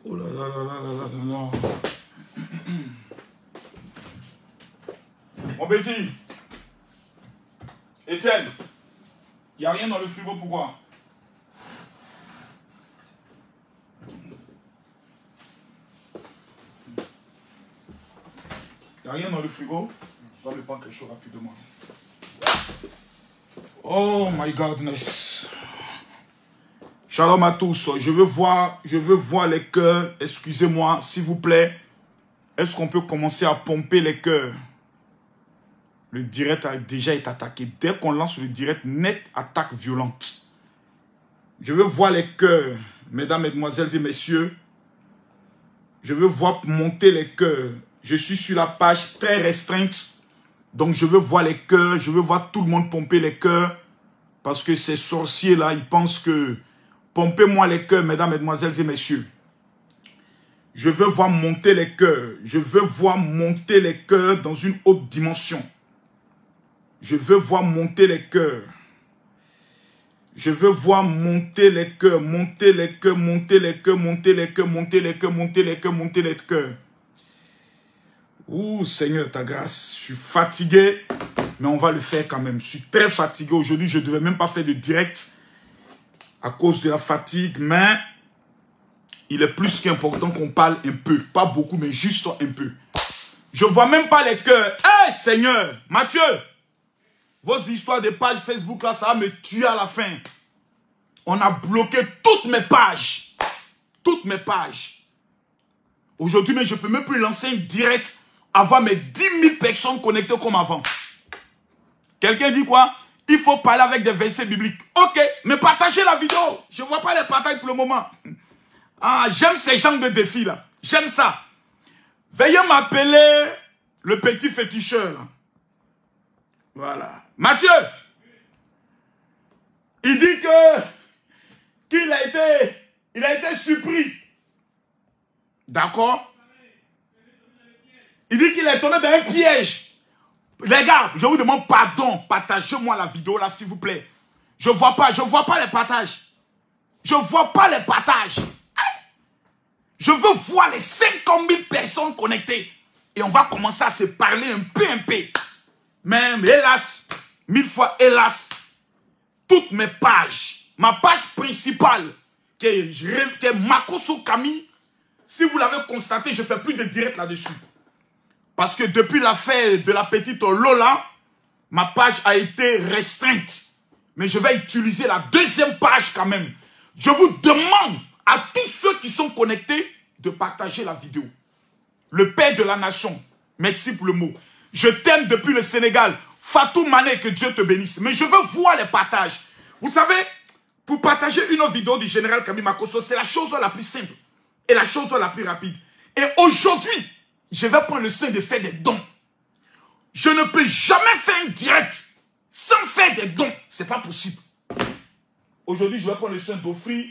Oh là là là là là là là. Mon petit, Étienne, il n'y a rien dans le frigo, pourquoi? Il n'y a rien dans le frigo? Je vais me prendre quelque chose rapidement. Oh my godness. Shalom à tous. Je veux voir les cœurs. Excusez-moi, s'il vous plaît. Est-ce qu'on peut commencer à pomper les cœurs? Le direct a déjà été attaqué. Dès qu'on lance le direct, net attaque violente. Je veux voir les cœurs, mesdames, mesdemoiselles et messieurs. Je veux voir monter les cœurs. Je suis sur la page très restreinte. Donc je veux voir les cœurs. Je veux voir tout le monde pomper les cœurs. Parce que ces sorciers-là, ils pensent que... Pompez-moi les cœurs, mesdames, mesdemoiselles et messieurs. Je veux voir monter les cœurs. Je veux voir monter les cœurs dans une haute dimension. Je veux voir monter les cœurs. Je veux voir monter les cœurs, monter les cœurs, monter les cœurs, monter les cœurs, monter les cœurs, monter les cœurs, monter les cœurs. Ouh, Seigneur, ta grâce. Je suis fatigué, mais on va le faire quand même. Je suis très fatigué. Aujourd'hui, je ne devais même pas faire de direct à cause de la fatigue, mais il est plus qu'important qu'on parle un peu. Pas beaucoup, mais juste un peu. Je ne vois même pas les cœurs. Hé, Seigneur, Mathieu, vos histoires de pages Facebook, là, ça va me tuer à la fin. On a bloqué toutes mes pages. Toutes mes pages. Aujourd'hui, mais je ne peux même plus lancer un direct, avoir mes 10 000 personnes connectées comme avant. Quelqu'un dit quoi? Il faut parler avec des versets bibliques. Ok, mais partagez la vidéo. Je ne vois pas les partages pour le moment. Ah, j'aime ces genres de défis là. J'aime ça. Veuillez m'appeler le petit féticheur là. Voilà. Mathieu, il dit qu'il a été surpris. D'accord? Il dit qu'il est tombé dans un piège. Les gars, je vous demande pardon. Partagez-moi la vidéo là, s'il vous plaît. Je vois pas les partages. Je vois pas les partages. Je veux voir les 50 000 personnes connectées. Et on va commencer à se parler un peu. Même, hélas, 1000 fois hélas, toutes mes pages, ma page principale, qui est Makosso Camille, si vous l'avez constaté, je fais plus de direct là-dessus. Parce que depuis l'affaire de la petite Lola, ma page a été restreinte. Mais je vais utiliser la deuxième page quand même. Je vous demande à tous ceux qui sont connectés de partager la vidéo. Le père de la nation, merci pour le mot. Je t'aime depuis le Sénégal. Fatou Mané, que Dieu te bénisse. Mais je veux voir les partages. Vous savez, pour partager une autre vidéo du général Camille Makosso, c'est la chose la plus simple et la chose la plus rapide. Et aujourd'hui, je vais prendre le soin de faire des dons. Je ne peux jamais faire un direct sans faire des dons. C'est pas possible. Aujourd'hui, je vais prendre le soin d'offrir.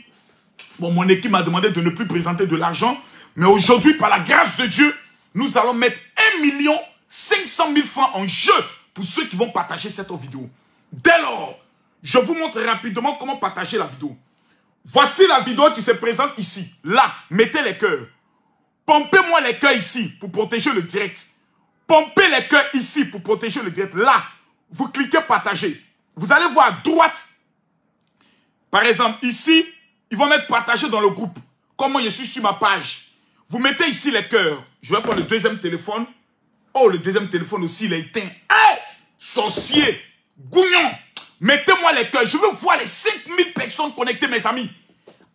Bon, mon équipe m'a demandé de ne plus présenter de l'argent. Mais aujourd'hui, par la grâce de Dieu, nous allons mettre 1 500 000 francs en jeu pour ceux qui vont partager cette vidéo. Dès lors, je vous montre rapidement comment partager la vidéo. Voici la vidéo qui se présente ici. Là, mettez les cœurs. Pompez-moi les cœurs ici pour protéger le direct. Pompez les cœurs ici pour protéger le direct. Là, vous cliquez partager. Vous allez voir à droite. Par exemple, ici, ils vont mettre partager dans le groupe. Comment je suis sur ma page. Vous mettez ici les cœurs. Je vais prendre le deuxième téléphone. Oh, le deuxième téléphone aussi, il est éteint. Hey! Sorcier, gougnon. Mettez-moi les cœurs. Je veux voir les 5000 personnes connectées, mes amis.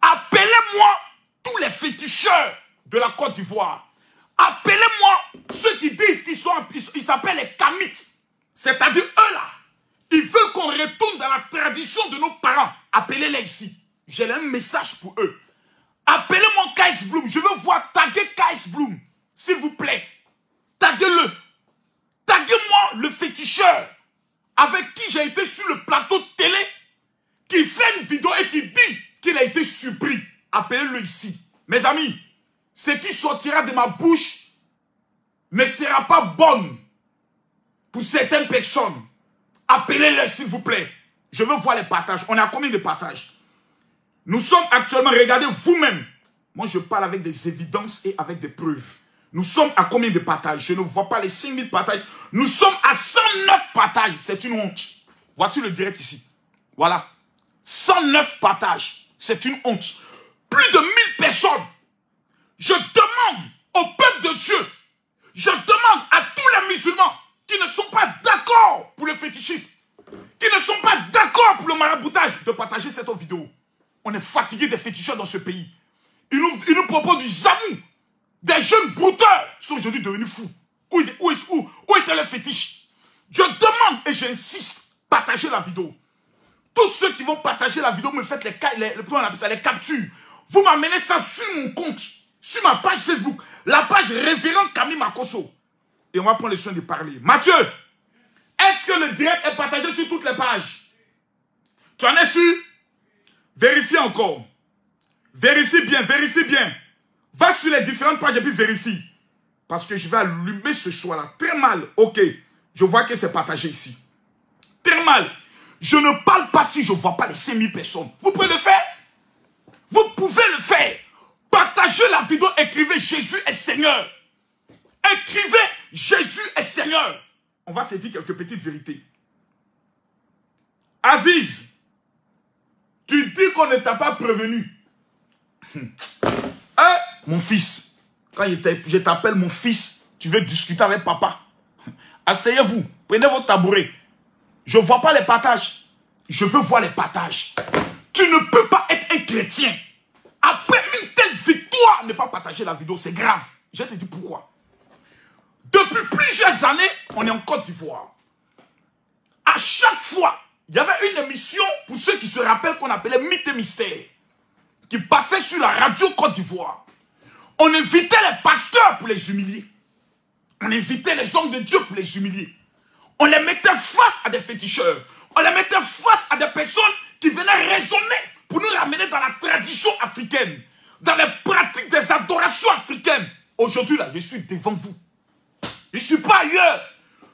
Appelez-moi tous les féticheurs de la Côte d'Ivoire. Appelez-moi ceux qui disent qu'ils s'appellent les Kamites. C'est-à-dire eux là. Ils veulent qu'on retourne dans la tradition de nos parents. Appelez-les ici. J'ai un message pour eux. Appelez-moi Kais Bloom. Je veux voir taguer Kais Bloom. S'il vous plaît. Taguez-le. Taguez-moi le féticheur avec qui j'ai été sur le plateau de télé, qui fait une vidéo et qui dit qu'il a été surpris. Appelez-le ici. Mes amis, ce qui sortira de ma bouche ne sera pas bonne pour certaines personnes. Appelez-le s'il vous plaît. Je veux voir les partages. On a combien de partages? Nous sommes actuellement, regardez vous-même, Moi, je parle avec des évidences et avec des preuves. Nous sommes à combien de partages? Je ne vois pas les 5000 partages. Nous sommes à 109 partages. C'est une honte. Voici le direct ici. Voilà. 109 partages. C'est une honte. Plus de 1000 personnes. Je demande au peuple de Dieu, je demande à tous les musulmans qui ne sont pas d'accord pour le fétichisme, qui ne sont pas d'accord pour le maraboutage, de partager cette vidéo. On est fatigué des féticheurs dans ce pays. Ils nous proposent du zamou. Des jeunes brouteurs sont aujourd'hui devenus fous. Où était le fétiche? Je demande et j'insiste, partagez la vidéo. Tous ceux qui vont partager la vidéo, me faites les captures. Vous m'amenez ça sur mon compte, sur ma page Facebook, la page Révérend Camille Makosso. Et on va prendre le soin de parler. Mathieu, est-ce que le direct est partagé sur toutes les pages? Tu en es sûr? Vérifie encore. Vérifie bien, vérifie bien. Va sur les différentes pages et puis vérifie. Parce que je vais allumer ce soir-là. Très mal. Ok. Je vois que c'est partagé ici. Très mal. Je ne parle pas si je ne vois pas les 5000 personnes. Vous pouvez le faire? Vous pouvez le faire. Partagez la vidéo. Écrivez Jésus est Seigneur. Écrivez Jésus est Seigneur. On va se dire quelques petites vérités. Aziz, tu dis qu'on ne t'a pas prévenu. Hein? Mon fils, quand je t'appelle mon fils, tu veux discuter avec papa. Asseyez-vous, prenez votre tabouret. Je ne vois pas les partages. Je veux voir les partages. Tu ne peux pas être un chrétien. Après une telle victoire, ne pas partager la vidéo, c'est grave. Je te dis pourquoi. Depuis plusieurs années, on est en Côte d'Ivoire. À chaque fois, il y avait une émission, pour ceux qui se rappellent, qu'on appelait Mythes et Mystères, qui passait sur la radio Côte d'Ivoire. On invitait les pasteurs pour les humilier. On invitait les hommes de Dieu pour les humilier. On les mettait face à des féticheurs. On les mettait face à des personnes qui venaient raisonner pour nous ramener dans la tradition africaine, dans les pratiques des adorations africaines. Aujourd'hui, là, je suis devant vous. Je ne suis pas ailleurs.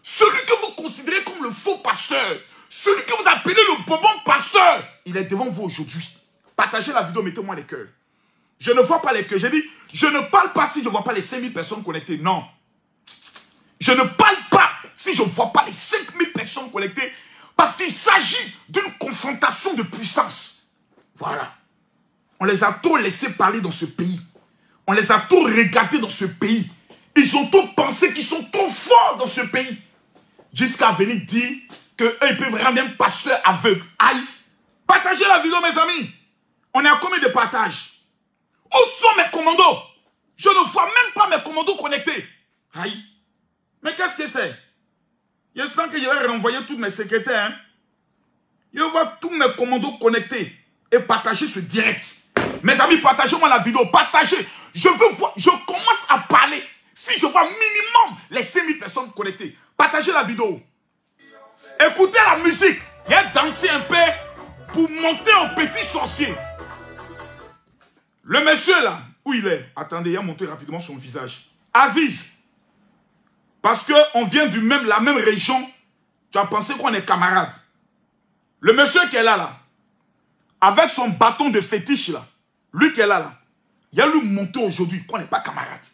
Celui que vous considérez comme le faux pasteur, celui que vous appelez le bonbon pasteur, il est devant vous aujourd'hui. Partagez la vidéo, mettez-moi les cœurs. Je ne vois pas les cœurs. J'ai dit, je ne parle pas si je ne vois pas les 5000 personnes connectées. Non. Je ne parle pas si je ne vois pas les 5000 personnes connectées. Parce qu'il s'agit d'une confrontation de puissance. Voilà. On les a trop laissés parler dans ce pays. On les a trop regardés dans ce pays. Ils ont trop pensé qu'ils sont trop forts dans ce pays. Jusqu'à venir dire qu'eux, ils peuvent rendre un pasteur aveugle. Aïe. Partagez la vidéo, mes amis. On est à combien de partages? Où sont mes commandos? Je ne vois même pas mes commandos connectés. Aïe. Mais qu'est-ce que c'est? Je sens que je vais renvoyer tous mes secrétaires. Hein? Je vois tous mes commandos connectés et partager ce direct. Mes amis, partagez-moi la vidéo. Partagez. Je veux voir. Je commence à parler. Si je vois minimum les 5000 personnes connectées. Partagez la vidéo. Écoutez la musique. Il a dansé un peu pour monter au petit sorcier. Le monsieur là, où il est? Attendez, il a montré rapidement son visage. Aziz. Parce qu'on vient la même région, tu as pensé qu'on est camarades. Le monsieur qui est là, avec son bâton de fétiche là, lui qui est là, il a lui montré aujourd'hui qu'on n'est pas camarades.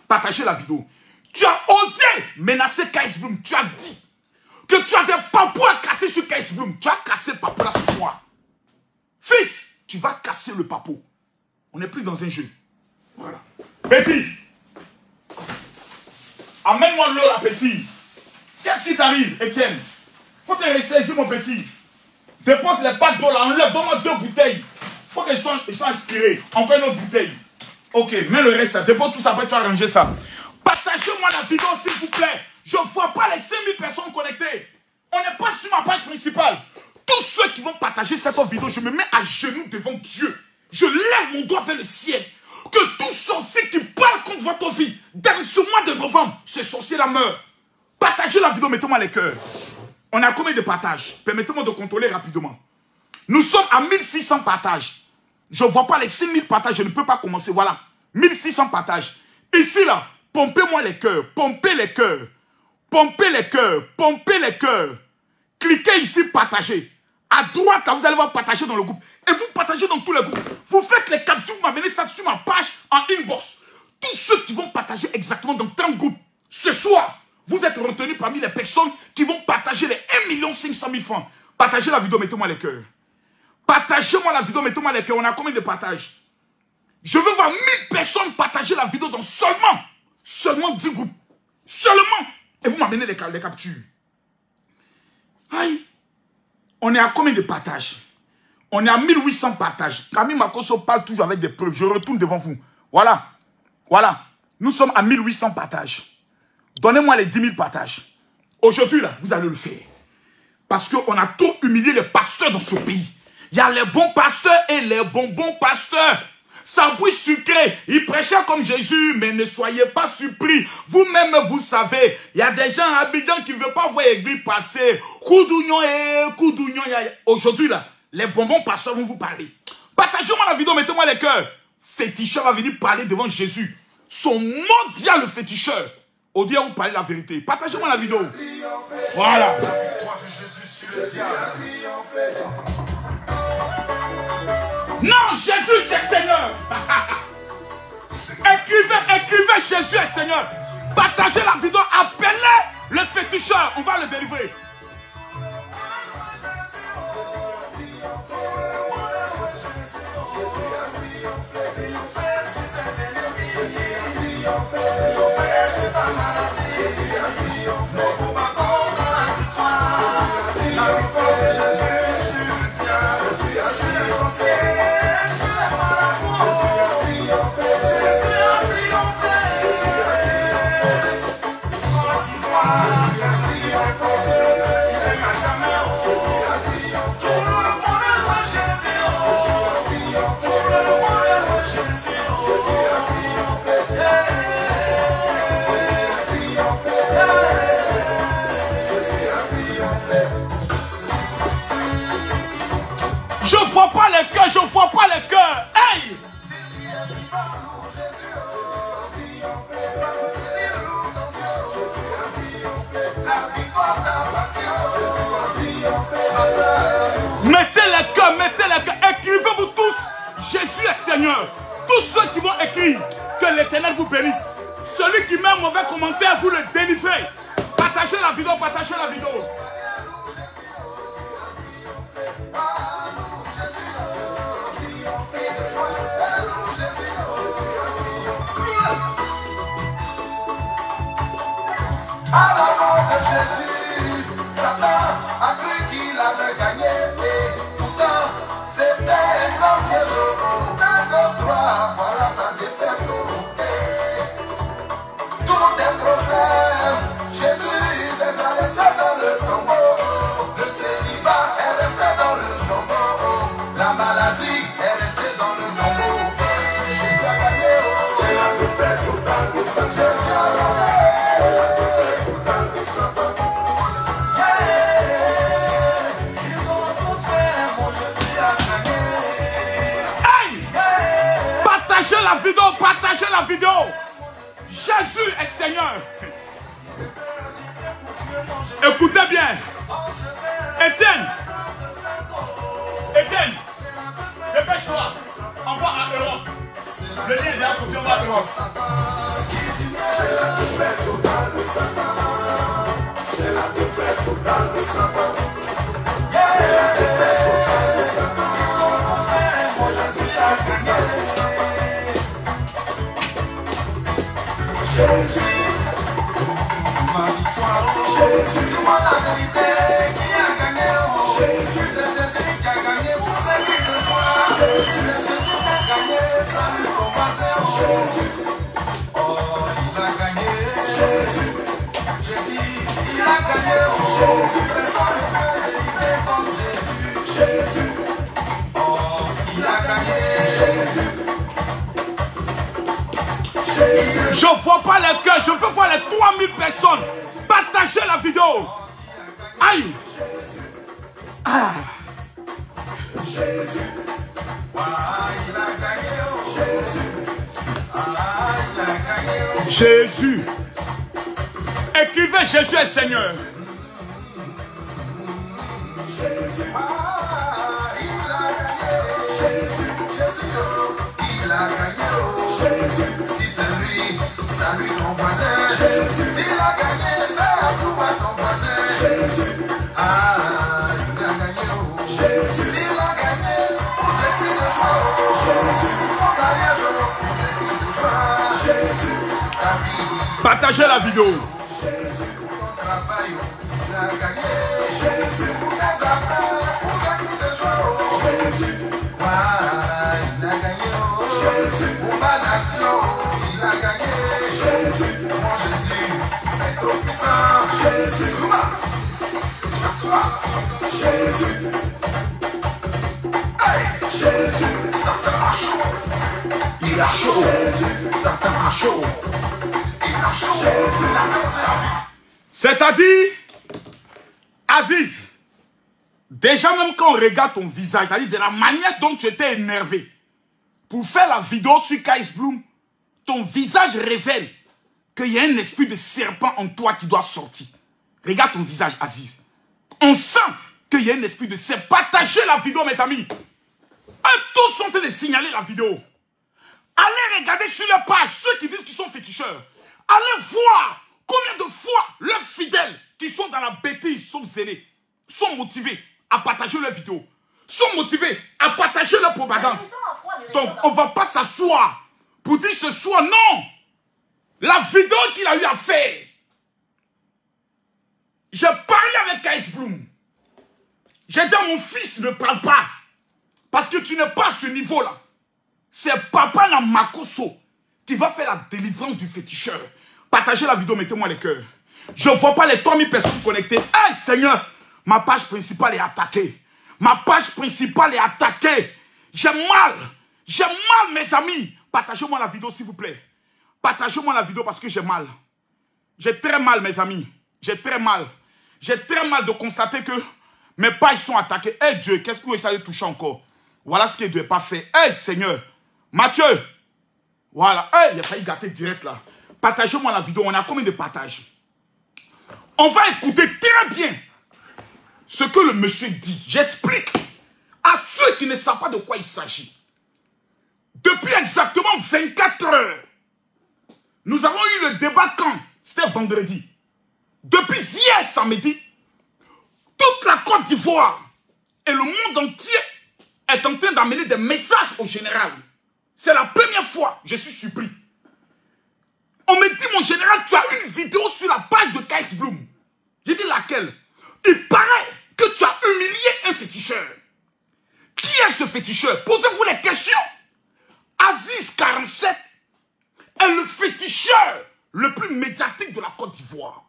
Partagez la vidéo. Tu as osé menacer Kais Bloom. Tu as dit que tu as des papous à casser sur Kais Bloom. Tu as cassé le papou là ce soir. Fils, tu vas casser le papou. On n'est plus dans un jeu. Voilà. Petit. Amène-moi l'eau, la petit. Qu'est-ce qui t'arrive, Étienne? Faut te ressaisir, mon petit. Dépose les packs d'eau là, enlève, donne-moi 2 bouteilles. Faut qu'elles soient inspirées. Encore une autre bouteille. Ok, mets le reste là. Dépose tout ça, après tu vas ranger ça. Partagez-moi la vidéo, s'il vous plaît. Je ne vois pas les 5000 personnes connectées. On n'est pas sur ma page principale. Tous ceux qui vont partager cette vidéo, je me mets à genoux devant Dieu. Je lève mon doigt vers le ciel. Que tout sorcier qui parle contre votre vie, dans ce mois de novembre, ce sorcier-là meurt. Partagez la vidéo, mettez-moi les cœurs. On a combien de partages? Permettez-moi de contrôler rapidement. Nous sommes à 1600 partages. Je ne vois pas les 6000 partages, je ne peux pas commencer. Voilà, 1600 partages. Ici, là, pompez-moi les cœurs, pompez les cœurs, pompez les cœurs, pompez les cœurs. Cliquez ici, partagez. À droite, là, vous allez voir partager dans le groupe. Et vous partagez dans tous les groupes. Vous faites les captures, vous m'amenez ça sur ma page parmi les personnes qui vont partager les 1 500 000 francs. Partagez la vidéo, mettez-moi les cœurs. Partagez-moi la vidéo, mettez-moi les cœurs. On a combien de partages? Je veux voir 1000 personnes partager la vidéo dans seulement 10 groupes. Seulement. Et vous m'amenez les captures. Aïe. On est à combien de partages? On est à 1800 partages. Camille Makosso parle toujours avec des preuves. Je retourne devant vous. Voilà. Voilà. Nous sommes à 1800 partages. Donnez-moi les 10 000 partages. Aujourd'hui, là, vous allez le faire. Parce qu'on a trop humilié les pasteurs dans ce pays. Il y a les bons pasteurs et les bonbons pasteurs. Sabouille sucré, il prêchait comme Jésus, mais ne soyez pas surpris. Vous-même, vous savez, il y a des gens à Abidjan qui ne veulent pas voir l'église passer. Koudounion et Koudounion. Aujourd'hui, là, les bonbons pasteurs vont vous parler. Partagez-moi la vidéo, mettez-moi les cœurs. Féticheur va venir parler devant Jésus. Son mondial le féticheur. Au dire vous parlez la vérité. Partagez-moi la vidéo. Voilà. La victoire de Jésus sur le diable. Non, Jésus est Seigneur. Écrivez Jésus est Seigneur. Partagez la vidéo, appelez le féticheur. On va le délivrer. Je vois pas les cœurs. Hey! Mettez les cœurs, mettez les cœurs. Écrivez-vous tous. Jésus est Seigneur. Tous ceux qui vont écrire, que l'Éternel vous bénisse. Celui qui met un mauvais commentaire, vous le délivrez. Partagez la vidéo, partagez la vidéo. À la mort de Jésus, Satan a cru qu'il avait gagné, mais pourtant c'était un grand piège. Dans droit, voilà sa défaite. Tous tes problèmes, Jésus les a laissés dans le tombeau. Le célibat est resté dans le tombeau. La maladie est restée dans le tombeau. Jésus a gagné, c'est la défaite totale de Saint Jésus. C'est la défaite totale de Satan. Ils ont tout fait, mon Jésus a gagné. Hey! Partagez la vidéo, partagez la vidéo. Jésus est Seigneur. Écoutez bien. Étienne, dépêche-toi. Envoie à Europe. Le lien est là pour dire à Europe. C'est la défaite totale de Satan. C'est la défaite totale de Satan. C'est la défaite totale de Satan. Ils ont tout fait, mon Jésus a gagné. Jésus, ma victoire. Jésus, dis-moi la vérité, qui a gagné? Jésus, c'est Jésus qui a gagné pour ses cris de joie. Jésus, c'est Jésus qui a gagné, salut au voisin. Jésus, oh, il a gagné. Jésus, j'ai dit, il a gagné. Jésus, personne ne peut délivrer comme Jésus. Jésus, oh, il a gagné. Jésus. Je ne vois pas les cœurs, je veux voir les 3000 personnes. Partagez la vidéo. Aïe. Ah. Jésus, ah, il a gagné. Jésus, ah, il a gagné. Jésus. Écrivez Jésus est Seigneur. Jésus, ah, il a gagné. Jésus, Jésus, oh, il a gagné. Jésus, si c'est lui, salut ton voisin. Jésus, il a gagné, fais à tout à Jésus, ah, il a gagné. Jésus, il a gagné. C'est cri de joie. Jésus, ton mariage, c'est cri de joie. Jésus, ta vie. Partagez la vidéo. Jésus, ton travail, il a gagné. Jésus, tes affaires, c'est cri de joie. Jésus, ah, il a gagné. Jésus, pour ma nation, il a gagné. Jésus, mon Jésus est trop puissant. Jésus, c'est toi. Jésus, hey, Jésus, ça fait chaud. Il a chaud. Jésus, ça fait chaud. Il a chaud. Jésus, la main, c'est la vie. C'est-à-dire, Aziz, déjà même quand on regarde ton visage, c'est-à-dire de la manière dont tu étais énervé, pour faire la vidéo sur Kais Bloom, ton visage révèle qu'il y a un esprit de serpent en toi qui doit sortir. Regarde ton visage, Aziz. On sent qu'il y a un esprit de serpent. Partagez la vidéo, mes amis. Tous sont en train de signaler la vidéo. Allez regarder sur leur page, ceux qui disent qu'ils sont féticheurs. Allez voir combien de fois leurs fidèles qui sont dans la bêtise, sont zélés, sont motivés à partager leurs vidéos, sont motivés à partager leur propagande. Donc, on ne va pas s'asseoir pour dire ce soir, non. La vidéo qu'il a eu à faire. J'ai parlé avec Kais Bloom. J'ai dit à mon fils, ne parle pas. Parce que tu n'es pas à ce niveau-là. C'est Papa Namakoso qui va faire la délivrance du féticheur. Partagez la vidéo, mettez-moi les cœurs. Je ne vois pas les 3000 personnes connectées. Hey Seigneur, ma page principale est attaquée. Ma page principale est attaquée. J'ai mal. J'ai mal, mes amis. Partagez-moi la vidéo, s'il vous plaît. Partagez-moi la vidéo parce que j'ai mal. J'ai très mal, mes amis. J'ai très mal. J'ai très mal de constater que mes pages sont attaquées. Hey Dieu, qu'est-ce que ça allait toucher encore? Voilà ce qu'il ne doit pas faire. Hey Seigneur. Mathieu. Voilà. Hey, il a failli gâter direct là. Partagez-moi la vidéo. On a combien de partages? On va écouter très bien ce que le monsieur dit. J'explique à ceux qui ne savent pas de quoi il s'agit. Depuis exactement 24 heures, nous avons eu le débat quand? C'était vendredi. Depuis hier samedi, toute la Côte d'Ivoire et le monde entier est en train d'amener des messages au général. C'est la première fois, je suis surpris. On me dit, mon général, tu as une vidéo sur la page de Kais Bloom. J'ai dit laquelle? Il paraît que tu as humilié un féticheur. Qui est ce féticheur? Posez-vous les questions. Aziz 47 est le féticheur le plus médiatique de la Côte d'Ivoire.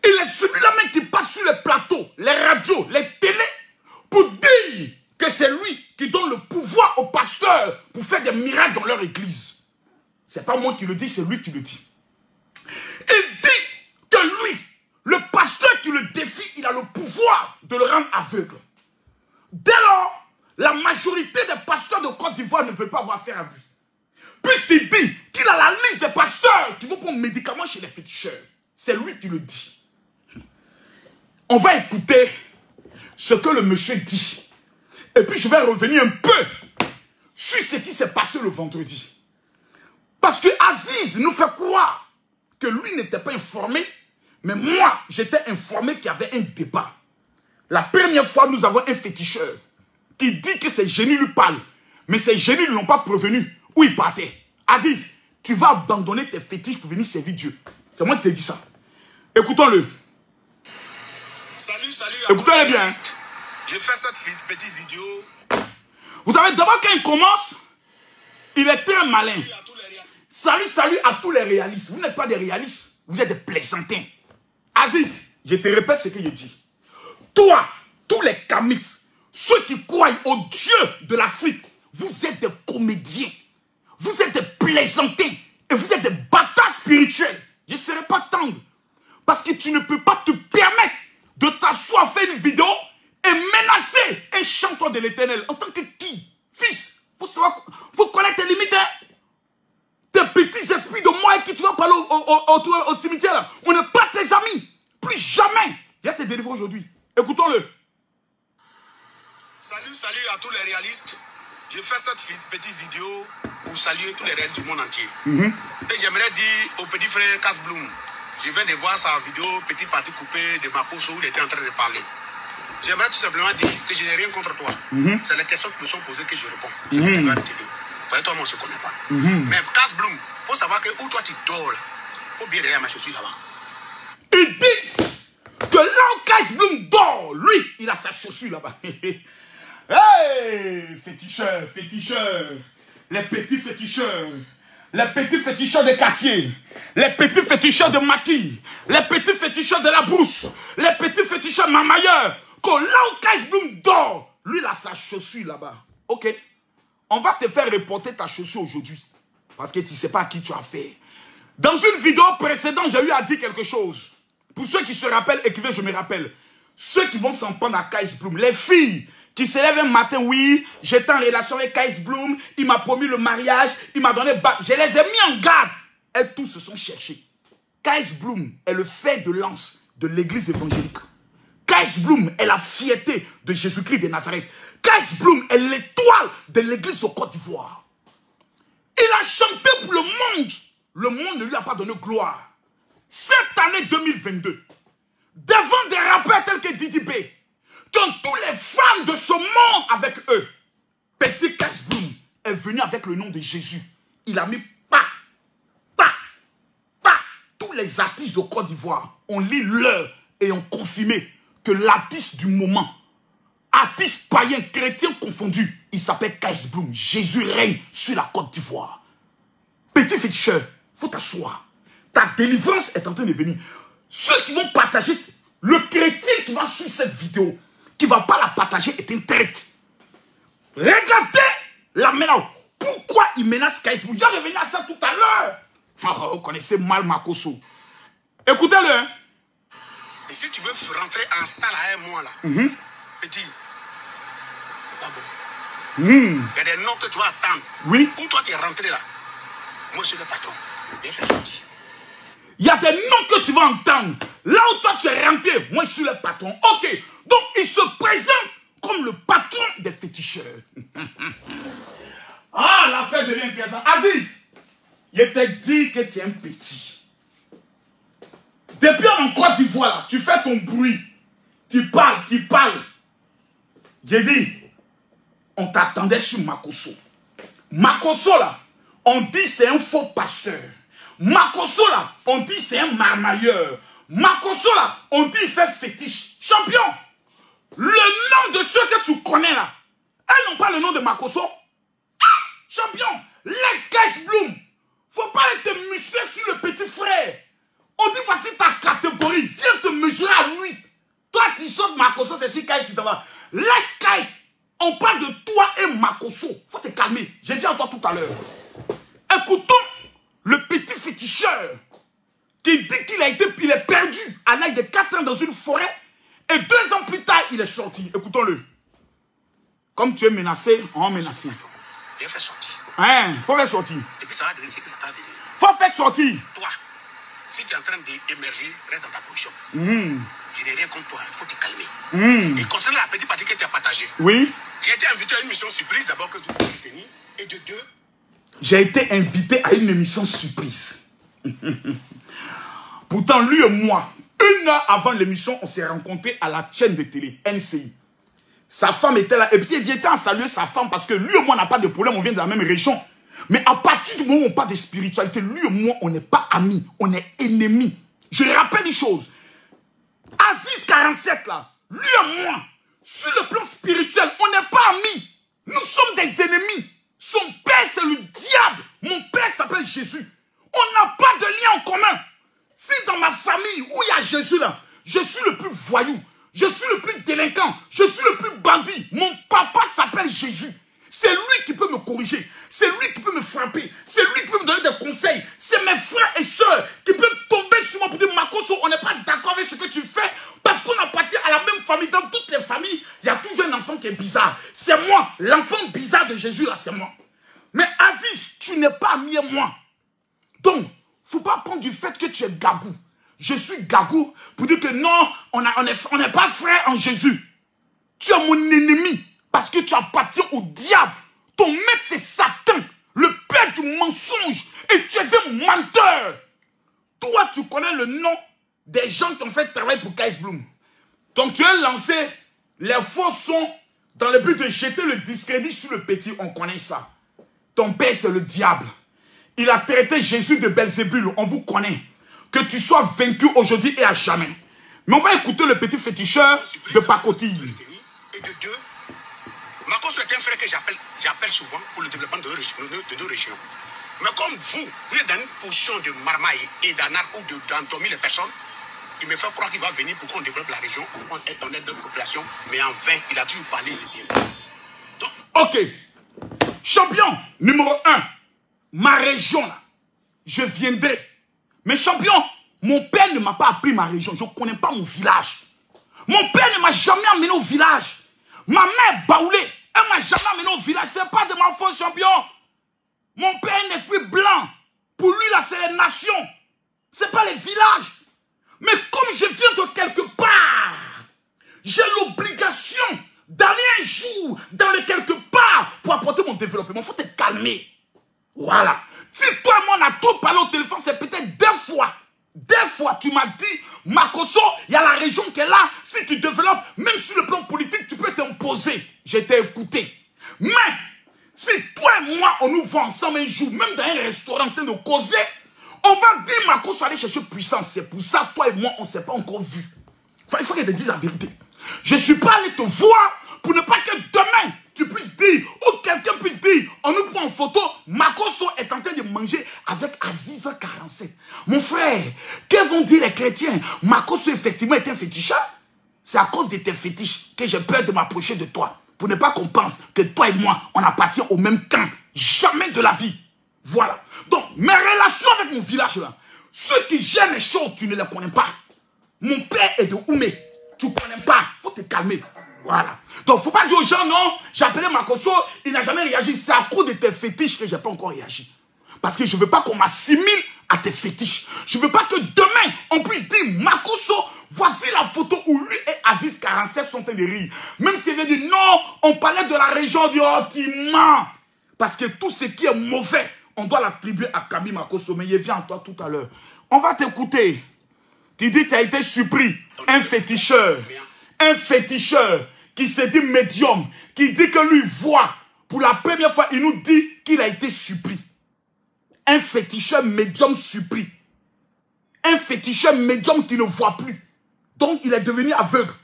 Il est celui-là même qui passe sur les plateaux, les radios, les télés pour dire que c'est lui qui donne le pouvoir aux pasteurs pour faire des miracles dans leur église. C'est pas moi qui le dis, c'est lui qui le dit. Il dit que lui, le pasteur qui le défie, il a le pouvoir de le rendre aveugle. Dès lors, la majorité des pasteurs de Côte d'Ivoire ne veulent pas avoir affaire à lui. Puisqu'il dit qu'il a la liste des pasteurs qui vont prendre médicaments chez les féticheurs. C'est lui qui le dit. On va écouter ce que le monsieur dit. Et puis je vais revenir un peu sur ce qui s'est passé le vendredi. Parce que Aziz nous fait croire que lui n'était pas informé. Mais moi, j'étais informé qu'il y avait un débat. La première fois, nous avons un féticheur qui dit que ses génies lui parlent. Mais ses génies ne l'ont pas prévenu où il partait. Aziz, tu vas abandonner tes fétiches pour venir servir Dieu. C'est moi qui t'ai dit ça. Écoutons-le. Salut, salut. Écoutez-le bien. J'ai fait cette petite vidéo. Vous savez, d'abord quand il commence, il est très malin. Salut, salut à tous les réalistes. Vous n'êtes pas des réalistes, vous êtes des plaisantins. Aziz, je te répète ce que j'ai dit. Toi, tous les kamites, ceux qui croient au Dieu de l'Afrique, vous êtes des comédiens. Vous êtes des plaisantins. Et vous êtes des bâtards spirituels. Je ne serai pas tendre. Parce que tu ne peux pas te permettre de t'asseoir, faire une vidéo et menacer un chanteur de l'Éternel. En tant que qui? Fils, il faut connaître tes limites. Hein? Tes petits esprits de moi et qui tu vas parler au cimetière. Là. On n'est pas tes amis. Plus jamais. Il y a tes délivres aujourd'hui. Écoutons-le. Salut, salut à tous les réalistes. J'ai fait cette petite vidéo pour saluer tous les réalistes du monde entier. Et j'aimerais dire au petit frère Kais Bloom Je viens de voir sa vidéo, petite partie coupée de Makosso où il était en train de parler. J'aimerais tout simplement dire que je n'ai rien contre toi. C'est les questions qui me sont posées que je réponds. Je dis, tu dois te dire. Toi, on ne se connaît pas. Mais Casse Bloom, il faut savoir que où toi tu dors, il faut bien regarder ma chaussure là-bas. Il dit que là où Casse Bloom dort, lui, il a sa chaussure là-bas. Hey, féticheur, féticheur. Les petits féticheurs. Les petits féticheurs de quartier. Les petits féticheurs de maquis. Les petits féticheurs de la brousse. Les petits féticheurs marmailleurs. Que là où Casse Bloom dort, lui, il a sa chaussure là-bas. Ok. On va te faire reporter ta chaussure aujourd'hui. Parce que tu ne sais pas à qui tu as fait. Dans une vidéo précédente, j'ai eu à dire quelque chose. Pour ceux qui se rappellent, écrivez, je me rappelle. Ceux qui vont s'en prendre à Casse Bloom, les filles qui se lèvent un matin, oui, j'étais en relation avec Casse Bloom, il m'a promis le mariage, il m'a donné... Je les ai mis en garde. Elles tous se sont cherchées. Casse Bloom est le fer de lance de l'église évangélique. Casse Bloom est la fierté de Jésus-Christ de Nazareth. Casse Bloom est l'étoile de l'église de Côte d'Ivoire. Il a chanté pour le monde. Le monde ne lui a pas donné gloire. Cette année 2022, devant des rappeurs tels que Didi B, qui ont tous les femmes de ce monde avec eux, Petit Casse Bloom est venu avec le nom de Jésus. Il a mis pas. Tous les artistes de Côte d'Ivoire ont lu l'heure et ont confirmé que l'artiste du moment, artiste païen, chrétien confondu, il s'appelle Casse Bloom. Jésus règne sur la Côte d'Ivoire. Petit féticheur, faut t'asseoir. Ta délivrance est en train de venir. Ceux qui vont partager, le chrétien qui va suivre cette vidéo, qui ne va pas la partager est une traite. Regardez la menace. Pourquoi il menace Casse Bloom? Je vais revenir à ça tout à l'heure. Oh, vous connaissez mal Makosso. Écoutez-le. Hein. Et si tu veux rentrer en salle à un mois là, petit, c'est pas bon. Il y a des noms que tu vas attendre. Oui. Où toi tu es rentré là? Moi je suis le patron. Viens faire sortir. Il y a des noms que tu vas entendre. Là où toi tu es rentré, moi je suis le patron. Ok. Donc il se présente comme le patron des féticheurs. Ah, l'affaire devient intéressante. Aziz, je t'ai dit que tu es un petit. Depuis en Côte d'Ivoire, là, tu fais ton bruit. Tu parles. J'ai dit, on t'attendait sur Makosso. Makosso, là, on dit c'est un faux pasteur. Makosso, là, on dit c'est un marmailleur. Makosso, là, on dit il fait fétiche. Champion, le nom de ceux que tu connais, là, elles n'ont pas le nom de Makosso. Ah, champion, laisse Casse Bloom. Faut pas aller te muscler sur le petit frère. On dit voici ta catégorie. Viens te mesurer à lui. Toi, tu sautes Makosso, c'est sur Casse qui t'en va. Laisse Casse. On parle de toi et Makosso. Faut te calmer. J'ai dit à toi tout à l'heure. Écoutons le petit féticheur qui dit qu'il est perdu à l'âge de 4 ans dans une forêt et 2 ans plus tard, il est sorti. Écoutons-le. Comme tu es menacé, on va menacer. Viens faire sortir. Hein, faut faire sortir. Et puis ça va donner ce que ça t'a venu. Faut faire sortir. Toi, si tu es en train d'émerger, reste dans ta position. Je n'ai rien contre toi, il faut te calmer. Et concernant la petite partie que tu as partagée, oui. J'ai été invité à une mission surprise d'abord que tu peux tenir. Et de deux, j'ai été invité à une émission surprise. Pourtant, lui et moi, 1 heure avant l'émission, on s'est rencontrés à la chaîne de télé, NCI. Sa femme était là. Et puis, il était à saluer sa femme parce que lui et moi, on n'a pas de problème, on vient de la même région. Mais à partir du moment où on parle de spiritualité, lui et moi, on n'est pas amis, on est ennemis. Je rappelle une chose. Aziz 47, là, lui et moi, sur le plan spirituel, on n'est pas amis. Nous sommes des ennemis. Son père, c'est le diable. Mon père s'appelle Jésus. On n'a pas de lien en commun. Si dans ma famille où il y a Jésus là, je suis le plus voyou, je suis le plus délinquant, je suis le plus bandit, mon papa s'appelle Jésus. C'est lui qui peut me corriger, c'est lui qui peut me frapper, c'est lui qui peut me donner des conseils. C'est mes frères et sœurs qui peuvent tomber sur moi pour dire Makosso, on n'est pas d'accord avec ce que tu fais parce qu'on appartient à la même famille. Dans toutes les familles, il y a toujours un enfant qui est bizarre. C'est moi, l'enfant bizarre de Jésus là, c'est moi. Mais Aziz, tu n'es pas ami à moi. Donc, il ne faut pas prendre du fait que tu es gagou. Je suis gagou pour dire que non, on n'est pas frère en Jésus. Tu es mon ennemi parce que tu appartiens au diable. Ton maître, c'est Satan, le père du mensonge. Et tu es un menteur. toi, tu connais le nom des gens qui ont fait travail pour Kais Bloom. Donc, tu as lancé les faux sons dans le but de jeter le discrédit sur le petit. On connaît ça. Ton père, c'est le diable. Il a traité Jésus de Belzébul. On vous connaît. Que tu sois vaincu aujourd'hui et à jamais. Mais on va écouter le petit féticheur de pacotille. Et de deux, Makosso est un frère que j'appelle souvent pour le développement de nos régions. Mais comme vous êtes dans une position de marmaille et d'anarque ou d'endormir les personnes, il me fait croire qu'il va venir pour qu'on développe la région, pour qu'on aide notre population, mais en vain, il a toujours parlé, il ne vient pas. Ok. Champion numéro 1. Ma région, là, je viendrai. Mais champion, mon père ne m'a pas appris ma région. Je ne connais pas mon village. Mon père ne m'a jamais amené au village. Ma mère baoulée, elle ne m'a jamais amené au village. Ce n'est pas de ma faute, champion. Mon père est un esprit blanc. Pour lui, là, c'est les nations. Ce n'est pas les villages. Mais comme je viens de quelque part, j'ai l'obligation d'aller un jour dans le quelque part pour apporter mon développement. Il faut te calmer. Voilà. Si toi et moi on a trop parlé au téléphone, c'est peut-être 2 fois. 2 fois, tu m'as dit, Makosso, il y a la région qui est là. Si tu développes, même sur le plan politique, tu peux t'imposer. J'ai été écouté. Mais, si toi et moi, on nous voit ensemble un jour, même dans un restaurant en train de causer, on va dire, Makosso, aller chercher puissance. C'est pour ça, toi et moi, on ne s'est pas encore vu. Enfin, il faut que je te dise la vérité. Je ne suis pas allé te voir pour ne pas que demain, tu puisses dire, ou quelqu'un puisse dire, on nous prend en photo, Makosso est en train de manger avec Aziza 47. Mon frère, que vont dire les chrétiens? Makosso effectivement est un féticheur. C'est à cause de tes fétiches que j'ai peur de m'approcher de toi. Pour ne pas qu'on pense que toi et moi, on appartient au même camp. Jamais de la vie. Voilà. Donc, mes relations avec mon village là, ceux qui gèrent les choses, tu ne les connais pas. Mon père est de Oumé. Tu ne connais pas. Il faut te calmer. Voilà. Donc, il ne faut pas dire aux gens, non, j'ai appelé Makosso, il n'a jamais réagi. C'est à cause de tes fétiches que je n'ai pas encore réagi. Parce que je ne veux pas qu'on m'assimile à tes fétiches. Je ne veux pas que demain, on puisse dire, Makosso, voici la photo où lui et Aziz 47 sont en train de rire. Même s'il veut dire, non, on parlait de la région, on dit, oh, tu mens. Parce que tout ce qui est mauvais, on doit l'attribuer à Kabi Makosso. Mais il vient à toi tout à l'heure. On va t'écouter. Tu dis que tu as été surpris. Un féticheur. Un féticheur qui se dit médium. Qui dit que lui voit. Pour la première fois, il nous dit qu'il a été surpris. Un féticheur médium surpris. Un féticheur médium qui ne voit plus. Donc, il est devenu aveugle.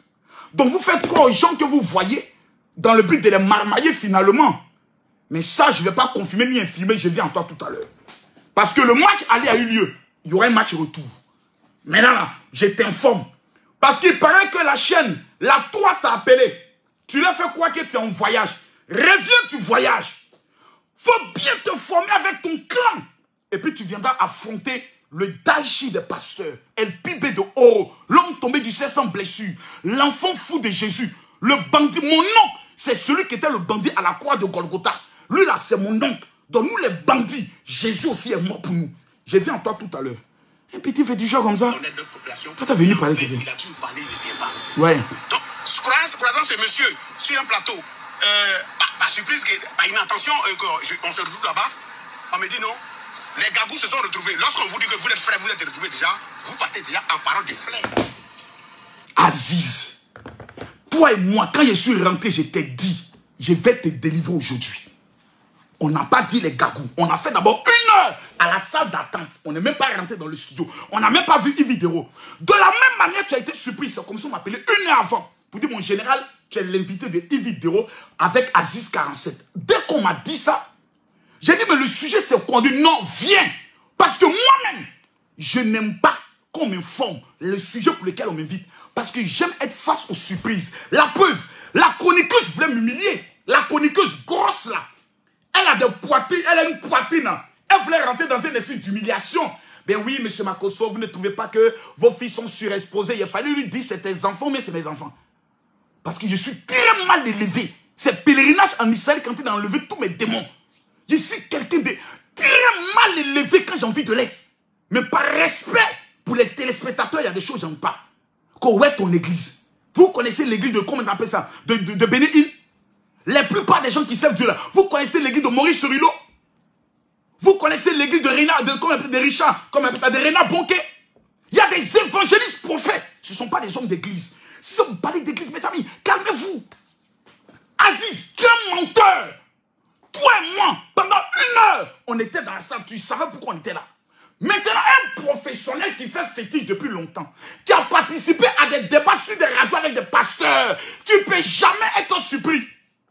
Donc, vous faites quoi aux gens que vous voyez dans le but de les marmailler finalement? Mais ça, je ne vais pas confirmer ni infirmer. Je viens en toi tout à l'heure. Parce que le match aller a eu lieu. Il y aura un match retour. Maintenant, là, je t'informe. Parce qu'il paraît que la chaîne, la toi t'a appelé. Tu l'as fait quoi que tu es en voyage? Reviens du voyage. Faut bien te former avec ton clan. Et puis tu viendras affronter le Daïchi des pasteurs. El Pibé de Oro. L'homme tombé du ciel sans blessure. L'enfant fou de Jésus. Le bandit. Mon nom, c'est celui qui était le bandit à la croix de Golgotha. Lui là, c'est mon oncle. Donc nous les bandits, Jésus aussi est mort pour nous. Je viens en toi tout à l'heure. Un petit féticheur comme ça. Toi, t'as venu parler. Il a toujours parlé, il ne vient pas. Ouais. Donc, croisant ce monsieur sur un plateau, par surprise, par inattention, on se retrouve là-bas. On me dit non. Les gagous se sont retrouvés. Lorsqu'on vous dit que vous êtes frères, vous êtes retrouvés déjà, vous partez déjà en parole de frères. Aziz, toi et moi, quand je suis rentré, je t'ai dit, je vais te délivrer aujourd'hui. On n'a pas dit les gagous. On a fait d'abord 1 heure à la salle d'attente. On n'est même pas rentré dans le studio. On n'a même pas vu une vidéo. De la même manière, tu as été surpris. C'est comme si on m'appelait 1 heure avant. Pour dire, mon général, tu es l'invité de Vidéo avec Aziz 47. Dès qu'on m'a dit ça, j'ai dit, mais le sujet, c'est quoi? On dit, non, viens. Parce que moi-même, je n'aime pas qu'on m'informe le sujet pour lequel on m'invite. Parce que j'aime être face aux surprises. La preuve, la chroniqueuse voulait m'humilier. La chroniqueuse grosse, là. Elle a des poitrines, elle a une poitrine. Elle voulait rentrer dans un esprit d'humiliation. Ben oui, monsieur Makosso, vous ne trouvez pas que vos filles sont surexposées? Il a fallu lui dire, c'est tes enfants, mais c'est mes enfants. Parce que je suis très mal élevé. C'est pèlerinage en Israël quand il a enlevé tous mes démons. Je suis quelqu'un de très mal élevé quand j'ai envie de l'être. Mais par respect pour les téléspectateurs, il y a des choses que j'aime pas. Où est ton église? Vous connaissez l'église de, comment on appelle ça? De Béné-Île? La plupart des gens qui servent Dieu là, vous connaissez l'église de Maurice Cerullo? Vous connaissez l'église de Richard, comme on appelle ça, de Renard Bonquet. Il y a des évangélistes prophètes. Ce ne sont pas des hommes d'église. Si vous parlez d'église, mes amis, calmez-vous. Aziz, tu es un menteur. Toi et moi, pendant 1 heure, on était dans la salle. Tu savais pourquoi on était là. Maintenant, un professionnel qui fait fétiche depuis longtemps, qui a participé à des débats sur des radios avec des pasteurs, tu ne peux jamais être surpris.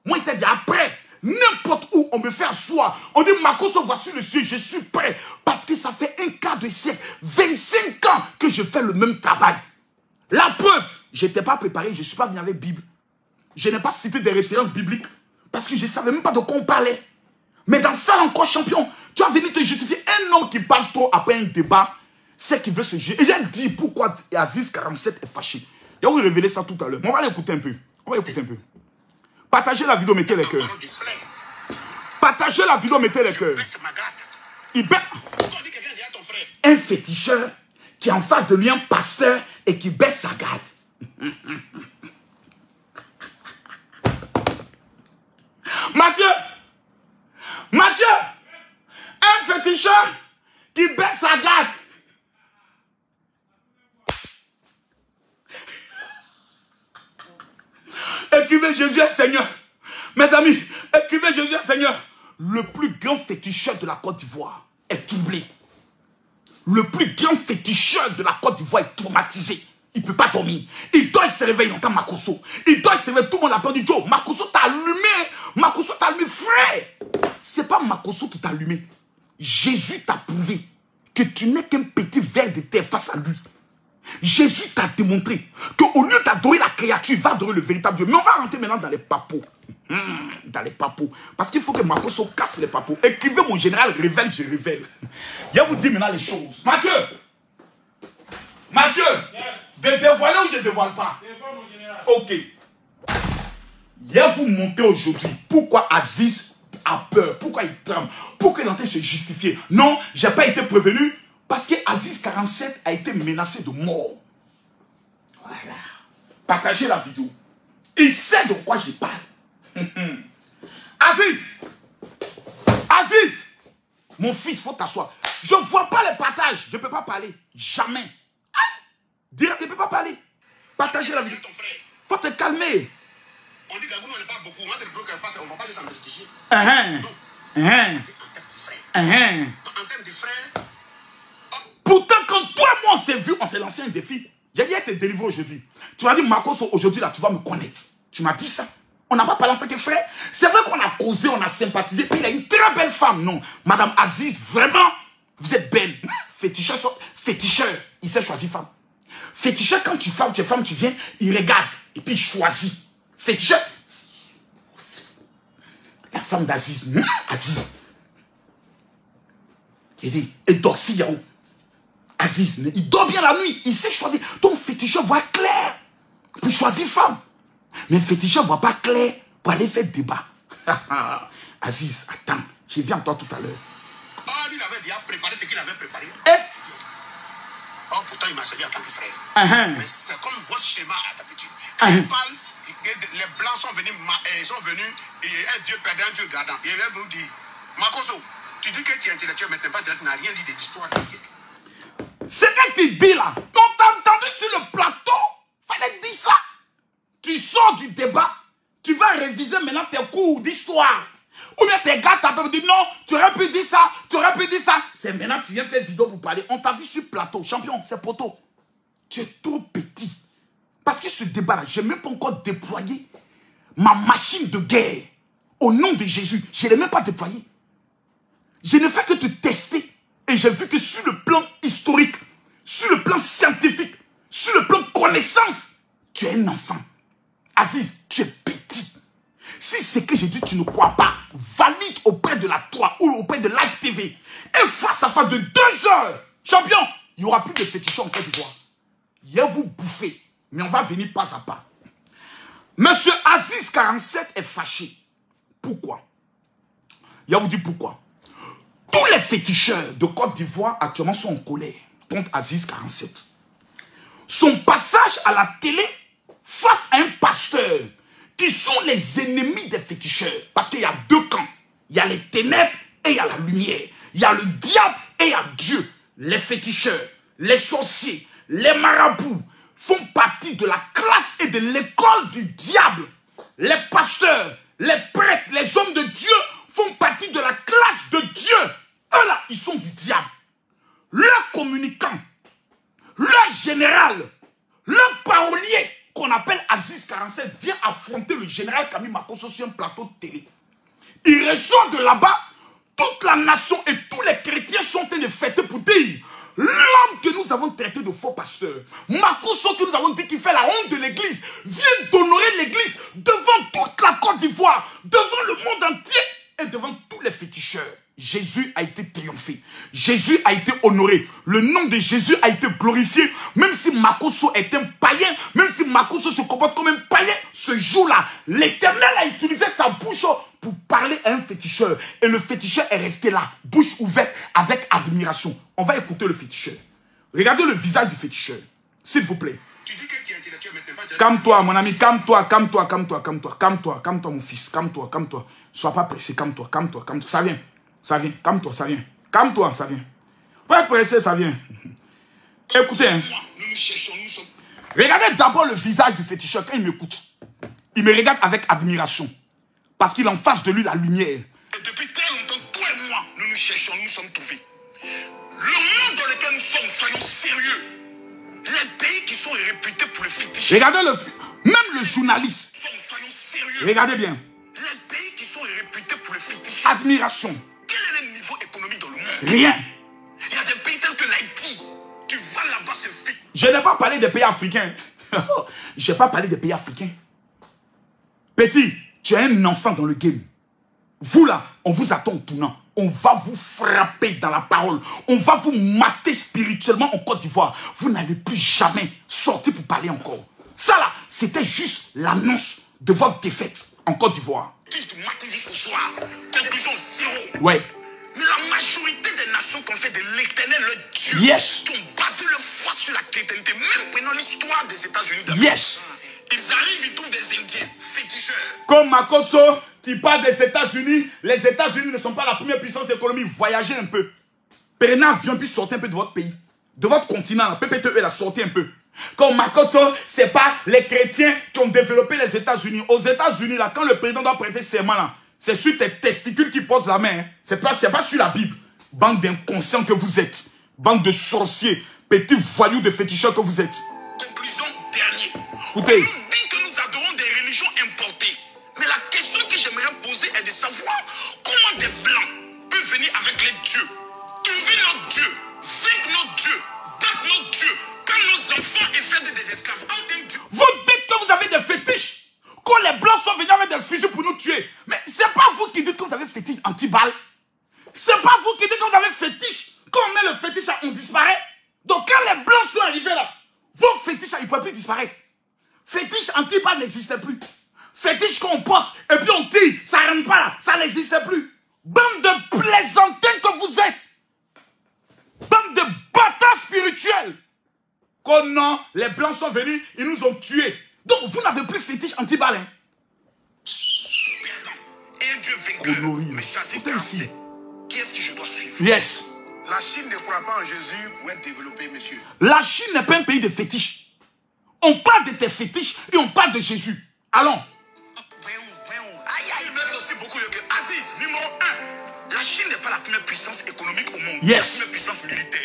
Moi, il t'a dit après, n'importe où on me fait asseoir, on dit Makoso, voici le sujet, je suis prêt. Parce que ça fait un quart de siècle, 25 ans que je fais le même travail. La preuve, je n'étais pas préparé, je ne suis pas venu avec Bible. Je n'ai pas cité des références bibliques parce que je ne savais même pas de quoi on parlait. Mais dans ça encore, champion, tu vas venir te justifier. Un homme qui parle trop après un débat, c'est qu'il veut se juger. Et j'ai dit pourquoi Aziz 47 est fâché. Je vais vous révéler ça tout à l'heure. On va l'écouter un peu. On va écouter un peu. Partagez la vidéo, mettez les cœurs. Partagez la vidéo, mettez les cœurs. Un féticheur qui est en face de lui, un pasteur, et qui baisse sa garde. Mathieu, un féticheur qui baisse sa garde. Écrivez Jésus est Seigneur. Mes amis, écrivez Jésus est Seigneur. Le plus grand féticheur de la Côte d'Ivoire est troublé. Le plus grand féticheur de la Côte d'Ivoire est traumatisé. Il ne peut pas dormir. Il dort, il se réveille, il entend Makoso. Il dort, il se réveille, tout le monde l'appelle, dit Joe, Makoso t'a allumé. Makoso t'a allumé, frère. Ce n'est pas Makoso qui t'a allumé. Jésus t'a prouvé que tu n'es qu'un petit ver de terre face à lui. Jésus t'a démontré qu'au lieu d'adorer la créature, il va adorer le véritable Dieu. Mais on va rentrer maintenant dans les papos. Dans les papos. Parce qu'il faut que Makoso casse les papos. Écrivez mon général, révèle, je révèle. Je vais vous dire maintenant les choses. Mathieu, de dévoiler ou je ne dévoile pas? Ok. Je vais vous montrer aujourd'hui pourquoi Aziz a peur, pourquoi il tremble, pourquoi il est en train de se justifier. Non, je n'ai pas été prévenu parce que Aziz 47 a été menacé de mort. Voilà. Partagez la vidéo. Il sait de quoi je parle. Aziz, mon fils, il faut t'asseoir. Je ne vois pas les partages. Je ne peux pas parler. Jamais. Dire, tu ne peux pas parler. Partagez la vidéo. Il faut te calmer. On dit que nous, on ne parle beaucoup. Moi, c'est le bloc qui passe. On ne va pas les s'embêter. En termes de frères. Pourtant, quand toi et moi on s'est vu, on s'est lancé un défi. J'ai dit à te délivrer aujourd'hui. Tu m'as dit, Makoso, aujourd'hui, là, tu vas me connaître. Tu m'as dit ça. On n'a pas parlé en tant que frère. C'est vrai qu'on a causé, on a sympathisé. Puis il a une très belle femme. Non, Madame Aziz, vraiment, vous êtes belle. Féticheur, il sait choisir femme. Féticheur, quand tu es femme, tu viens, il regarde. Et puis il choisit. Féticheur. La femme d'Aziz. Aziz. Il dit, et Dorsi Yao. Aziz, il dort bien la nuit. Il sait choisir. Donc féticheur voit clair pour choisir femme. Mais féticheur ne voit pas clair pour aller faire débat. Aziz, attends, je viens à toi tout à l'heure. Lui, il avait déjà préparé ce qu'il avait préparé. Pourtant, il m'a servi en tant que frère. Mais c'est comme votre schéma à d'habitude. Quand il parle, les Blancs sont venus et un Dieu perdant, un Dieu gardant. Et il va vous dire, Makoso, tu dis que tu es intellectuel, mais tu n'as rien dit de l'histoire d'Afrique. C'est que tu dis là. On t'a entendu sur le plateau. Fallait dire ça. Tu sors du débat. Tu vas réviser maintenant tes cours d'histoire. Ou bien tes gars t'appellent et disent non, tu aurais pu dire ça, tu aurais pu dire ça. C'est maintenant tu viens faire vidéo pour parler. On t'a vu sur plateau. Champion, c'est poteau. Tu es trop petit. Parce que ce débat-là, je n'ai même pas encore déployé ma machine de guerre. Au nom de Jésus, je ne l'ai même pas déployé. Je ne fais que te tester. Et j'ai vu que sur le plan historique, sur le plan scientifique, sur le plan connaissance, tu es un enfant. Aziz, tu es petit. Si c'est que j'ai dit tu ne crois pas, valide auprès de la toi ou auprès de Live TV. Et face à face de 2 heures, champion, il n'y aura plus de fétichons en Côte d'Ivoire. Il va vous bouffer. Mais on va venir pas à pas. Monsieur Aziz 47 est fâché. Pourquoi? Il va vous dire pourquoi. Tous les féticheurs de Côte d'Ivoire actuellement sont en colère contre Aziz 47. Son passage à la télé face à un pasteur qui sont les ennemis des féticheurs. Parce qu'il y a 2 camps. Il y a les ténèbres et il y a la lumière. Il y a le diable et il y a Dieu. Les féticheurs, les sorciers, les marabouts font partie de la classe et de l'école du diable. Les pasteurs, les prêtres, les hommes de Dieu font partie de la classe de Dieu. Eux là, ils sont du diable. Leur communicant, leur général, leur parolier, qu'on appelle Aziz 47, vient affronter le général Camille Makosso sur un plateau de télé. Il reçoit de là-bas, toute la nation et tous les chrétiens sont en train de fêter pour dire l'homme que nous avons traité de faux pasteur, Makosso que nous avons dit qu'il fait la honte de l'église, vient d'honorer l'église devant toute la Côte d'Ivoire, devant le monde entier et devant tous les féticheurs. Jésus a été triomphé. Jésus a été honoré. Le nom de Jésus a été glorifié. Même si Makosso est un païen, même si Makosso se comporte comme un païen, ce jour-là, l'Éternel a utilisé sa bouche pour parler à un féticheur. Et le féticheur est resté là, bouche ouverte, avec admiration. On va écouter le féticheur. Regardez le visage du féticheur. S'il vous plaît. Tu dis que tu es intellectuel, mais tu n'es pas intellectuel. Calme-toi, mon ami. Calme-toi, calme-toi, calme-toi, calme-toi. Calme-toi, calme-toi, mon fils. Calme-toi, calme-toi. Sois pas pressé. Calme-toi, calme-toi, calme-toi. Ça vient. Ça vient, calme-toi, ça vient. Calme-toi, ça vient. Pas être pressé, ça vient. Écoutez, hein. Nous nous cherchons, nous sommes... Regardez d'abord le visage du féticheur quand il m'écoute. Il me regarde avec admiration. Parce qu'il a en face de lui la lumière. Et depuis très longtemps, toi et moi, nous nous cherchons, nous sommes trouvés. Le monde dans lequel nous sommes, soyons sérieux. Les pays qui sont réputés pour le fétichisme. Regardez même le journaliste. Soyons sérieux. Regardez bien. Les pays qui sont réputés pour le fétichisme. Admiration. Quel est le niveau économique dans le monde? Rien. Il y a des pays tels que l'Haïti. Tu vas là-bas, c'est fait. Je n'ai pas parlé des pays africains. Je n'ai pas parlé des pays africains. Petit, tu es un enfant dans le game. Vous là, on vous attend au tournant. On va vous frapper dans la parole. On va vous mater spirituellement en Côte d'Ivoire. Vous n'allez plus jamais sortir pour parler encore. Ça là, c'était juste l'annonce de votre défaite en Côte d'Ivoire. Tu mates jusqu'au soir. Conclusion zéro. Ouais. La majorité des nations qui ont fait de l'Éternel le Dieu, Yes. qui ont basé leur foi sur la chrétienté, même pendant l'histoire des États-Unis d'Amérique. Yes. Ils arrivent, ils trouvent des Indiens féticheurs. Comme Makosso, tu parles des États-Unis. Les États-Unis ne sont pas la première puissance économique. Voyagez un peu. Prenez un avion puis sortez un peu de votre pays. De votre continent. La PPTE, la sortez un peu. Comme Makosso, ce n'est pas les chrétiens qui ont développé les États-Unis. Aux États-Unis, là, quand le président doit prêter serment, là, c'est sur tes testicules qu'il pose la main. Hein. Ce n'est pas sur la Bible. Bande d'inconscients que vous êtes. Bande de sorciers. Petits voyous de féticheurs que vous êtes. Conclusion dernier. Écoutez. On nous dit que nous adorons des religions importées. Mais la question que j'aimerais poser est de savoir comment des Blancs peuvent venir avec les dieux, trouver notre Dieu, vaincre notre Dieu, battre notre Dieu, quand nos enfants et faire des esclaves. Vous dites que vous avez des fétiches. Quand les Blancs sont venus avec des fusils pour nous tuer. Mais c'est pas vous qui dites que vous avez fétiche anti-balle. C'est pas vous qui dites que vous avez fétiche. Quand on met le fétiche, là, on disparaît. Donc quand les Blancs sont arrivés là, vos fétiches, là, ils ne peuvent plus disparaître. Fétiche anti-balle n'existait plus. Fétiche qu'on porte et puis on tire, ça ne rentre pas là, ça n'existait plus. Bande de plaisantins que vous êtes. Bande de bâtards spirituels. Quand non, les Blancs sont venus, ils nous ont tués. Donc vous n'avez plus fétiche anti-balle. Hein? Et Dieu vainqueur. Mais ça, c'est ici. Qui est-ce que je dois suivre? Yes. La Chine ne croit pas en Jésus pour être développée, monsieur. La Chine n'est pas un pays de fétiches. On parle de tes fétiches et on parle de Jésus. Allons. Ils mettent aussi beaucoup de... Aziz, numéro 1. La Chine n'est pas la première puissance économique au monde. Yes. La première puissance militaire.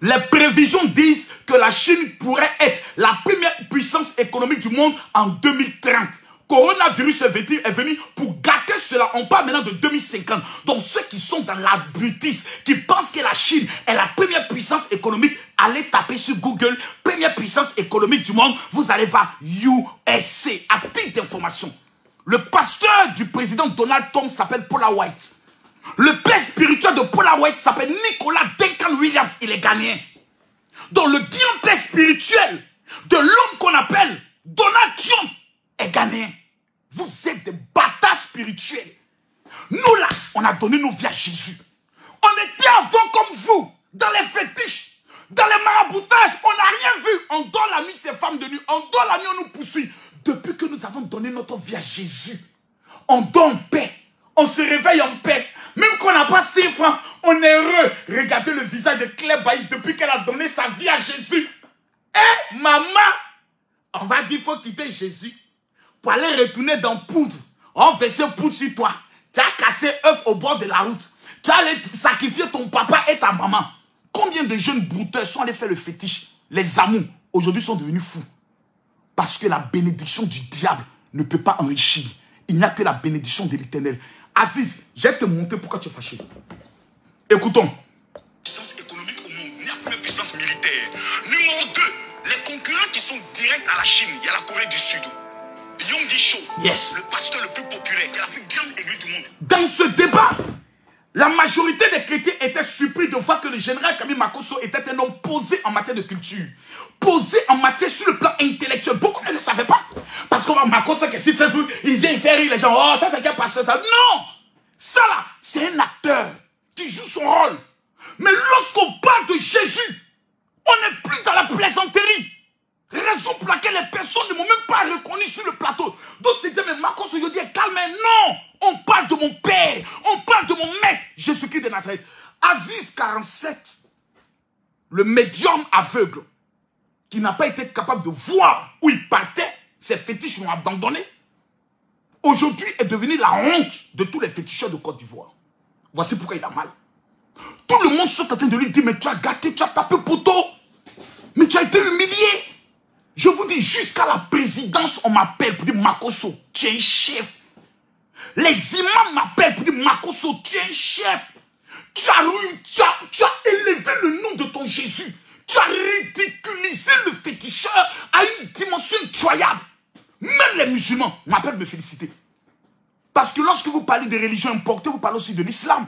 Les prévisions disent que la Chine pourrait être la première puissance économique du monde en 2030. Coronavirus est venu pour gâter cela. On parle maintenant de 2050. Donc ceux qui sont dans la bêtise, qui pensent que la Chine est la première puissance économique, allez taper sur Google, première puissance économique du monde, vous allez voir USA. À titre d'information, le pasteur du président Donald Trump s'appelle Paula White. Le père spirituel de Paula White s'appelle Nicolas Duncan Williams. Il est ghanéen. Donc le grand père spirituel de l'homme qu'on appelle Donald Trump est ghanéen. Vous êtes des bâtards spirituels. Nous là, on a donné nos vies à Jésus. On était avant comme vous, dans les fétiches, dans les maraboutages. On n'a rien vu. On dort la nuit, ces femmes de nuit. On dort la nuit, on nous poursuit. Depuis que nous avons donné notre vie à Jésus, on dort en paix. On se réveille en paix. Même qu'on n'a pas 5 francs, on regarder le visage de Claire Bailly depuis qu'elle a donné sa vie à Jésus. Eh, maman, on va dire qu'il faut quitter Jésus pour aller retourner dans poudre. On versait poudre sur toi. Tu as cassé œuf au bord de la route. Tu as allé sacrifier ton papa et ta maman. Combien de jeunes brouteurs sont allés faire le fétiche? Les amours, aujourd'hui, sont devenus fous. Parce que la bénédiction du diable ne peut pas enrichir. Il n'y a que la bénédiction de l'Éternel. Aziz, je vais te montrer pourquoi tu es fâché. Écoutons. Puissance économique au monde, il n'y a plus de puissance militaire. Numéro 2, les concurrents qui sont directs à la Chine, il y a la Corée du Sud. Yonggi Cho, Yes. le pasteur le plus populaire, qui est la plus grande église du monde. Dans ce débat, la majorité des chrétiens étaient surpris de voir que le général Kami Makosso était un homme posé en matière de culture. Posé en matière sur le plan intellectuel. Beaucoup ne le savaient pas. Parce qu'on va Makosso, qu'est-ce qu'il fait? Il vient faire rire les gens. Oh, ça c'est quel pasteur ça? Non! Ça là, c'est un acteur qui joue son rôle. Mais lorsqu'on parle de Jésus, on n'est plus dans la plaisanterie. Raison pour laquelle les personnes ne m'ont même pas reconnu sur le plateau. D'autres se disaient, mais Marcos aujourd'hui est calme. Mais non, on parle de mon père, on parle de mon maître, Jésus-Christ de Nazareth. Aziz 47, le médium aveugle, qui n'a pas été capable de voir où il partait, ses fétiches l'ont abandonné, aujourd'hui est devenu la honte de tous les féticheurs de Côte d'Ivoire. Voici pourquoi il a mal. Tout le monde sont en train de lui dire, mais tu as gâté, tu as tapé poteau, mais tu as été humilié. Je vous dis, jusqu'à la présidence, on m'appelle pour dire, Makosso, tu es un chef. Les imams m'appellent pour dire, Makosso, tu es un chef. Tu as élevé le nom de ton Jésus. Tu as ridiculisé le féticheur à une dimension incroyable. Même les musulmans m'appellent me féliciter. Parce que lorsque vous parlez de religions importées, vous parlez aussi de l'islam.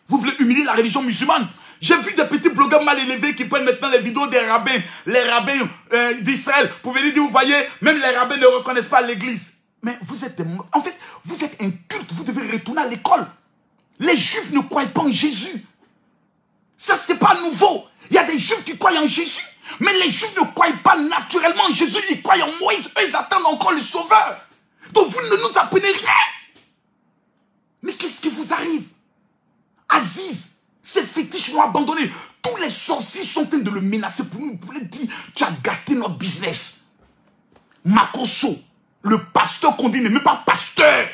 Vous voulez humilier la religion musulmane. J'ai vu des petits blogueurs mal élevés qui prennent maintenant les vidéos des rabbins, les rabbins d'Israël, pour venir dire, vous voyez, même les rabbins ne reconnaissent pas l'église. Mais vous êtes, en fait, vous êtes un culte, vous devez retourner à l'école. Les juifs ne croient pas en Jésus. Ça, c'est pas nouveau. Il y a des juifs qui croient en Jésus, mais les juifs ne croient pas naturellement en Jésus, ils croient en Moïse, eux, ils attendent encore le sauveur. Donc vous ne nous apprenez rien. Mais qu'est-ce qui vous arrive? Aziz, ces fétiches l'ont abandonné. Tous les sorciers sont en train de le menacer pour nous, pour lui dire, tu as gâté notre business. Makosso, le pasteur qu'on dit n'est même pas pasteur.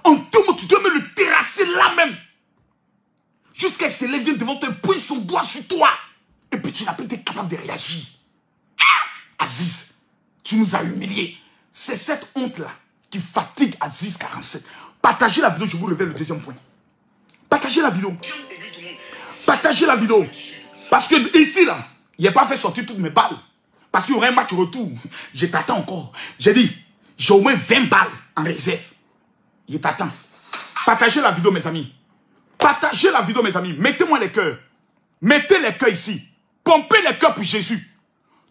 En termes, tu dois me le terrasser là même. Jusqu'à ce qu'il vienne devant toi et pointe son doigt sur toi. Et puis tu n'as pas été capable de réagir. Ah, Aziz, tu nous as humiliés. C'est cette honte-là qui fatigue Aziz 47. Partagez la vidéo, je vous révèle le deuxième point. Partagez la vidéo. Partagez la vidéo. Parce que ici, là, il n'a pas fait sortir toutes mes balles. Parce qu'il y aurait un match retour. Je t'attends encore. J'ai dit, j'ai au moins 20 balles en réserve. Je t'attends. Partagez la vidéo, mes amis. Partagez la vidéo, mes amis. Mettez-moi les cœurs. Mettez les cœurs ici. Pompez les cœurs pour Jésus.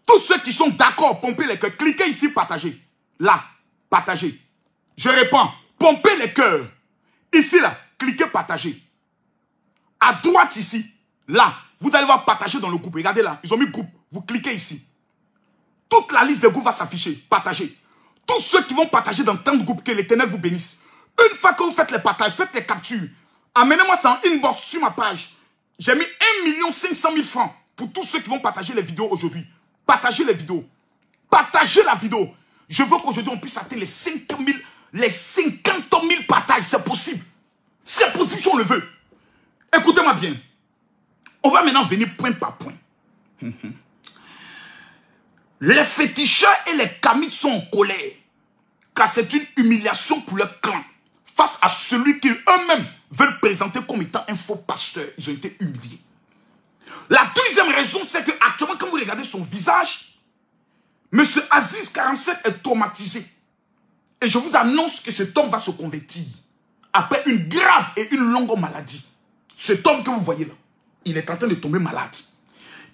Tous ceux qui sont d'accord, pompez les cœurs. Cliquez ici, partagez. Là, partagez. Je réponds. Pompez les cœurs. Ici, là, cliquez, partagez. À droite ici, là, vous allez voir partager dans le groupe. Regardez là, ils ont mis groupe. Vous cliquez ici. Toute la liste des groupes va s'afficher. Partagez. Tous ceux qui vont partager dans tant de groupes, que l'Éternel vous bénisse. Une fois que vous faites les partages, faites les captures. Amenez-moi ça en inbox sur ma page. J'ai mis 1 500 000 francs pour tous ceux qui vont partager les vidéos aujourd'hui. Partagez les vidéos. Partagez la vidéo. Je veux qu'aujourd'hui on puisse atteindre les 50 000 partages. C'est possible. C'est possible si on le veut. Écoutez-moi bien. On va maintenant venir point par point. Les féticheurs et les kamites sont en colère. Car c'est une humiliation pour leur clan. Face à celui qu'ils eux-mêmes veulent présenter comme étant un faux pasteur. Ils ont été humiliés. La deuxième raison, c'est que actuellement, quand vous regardez son visage, M. Aziz 47 est traumatisé. Et je vous annonce que cet homme va se convertir. Après une grave et une longue maladie. Cet homme que vous voyez là, il est en train de tomber malade.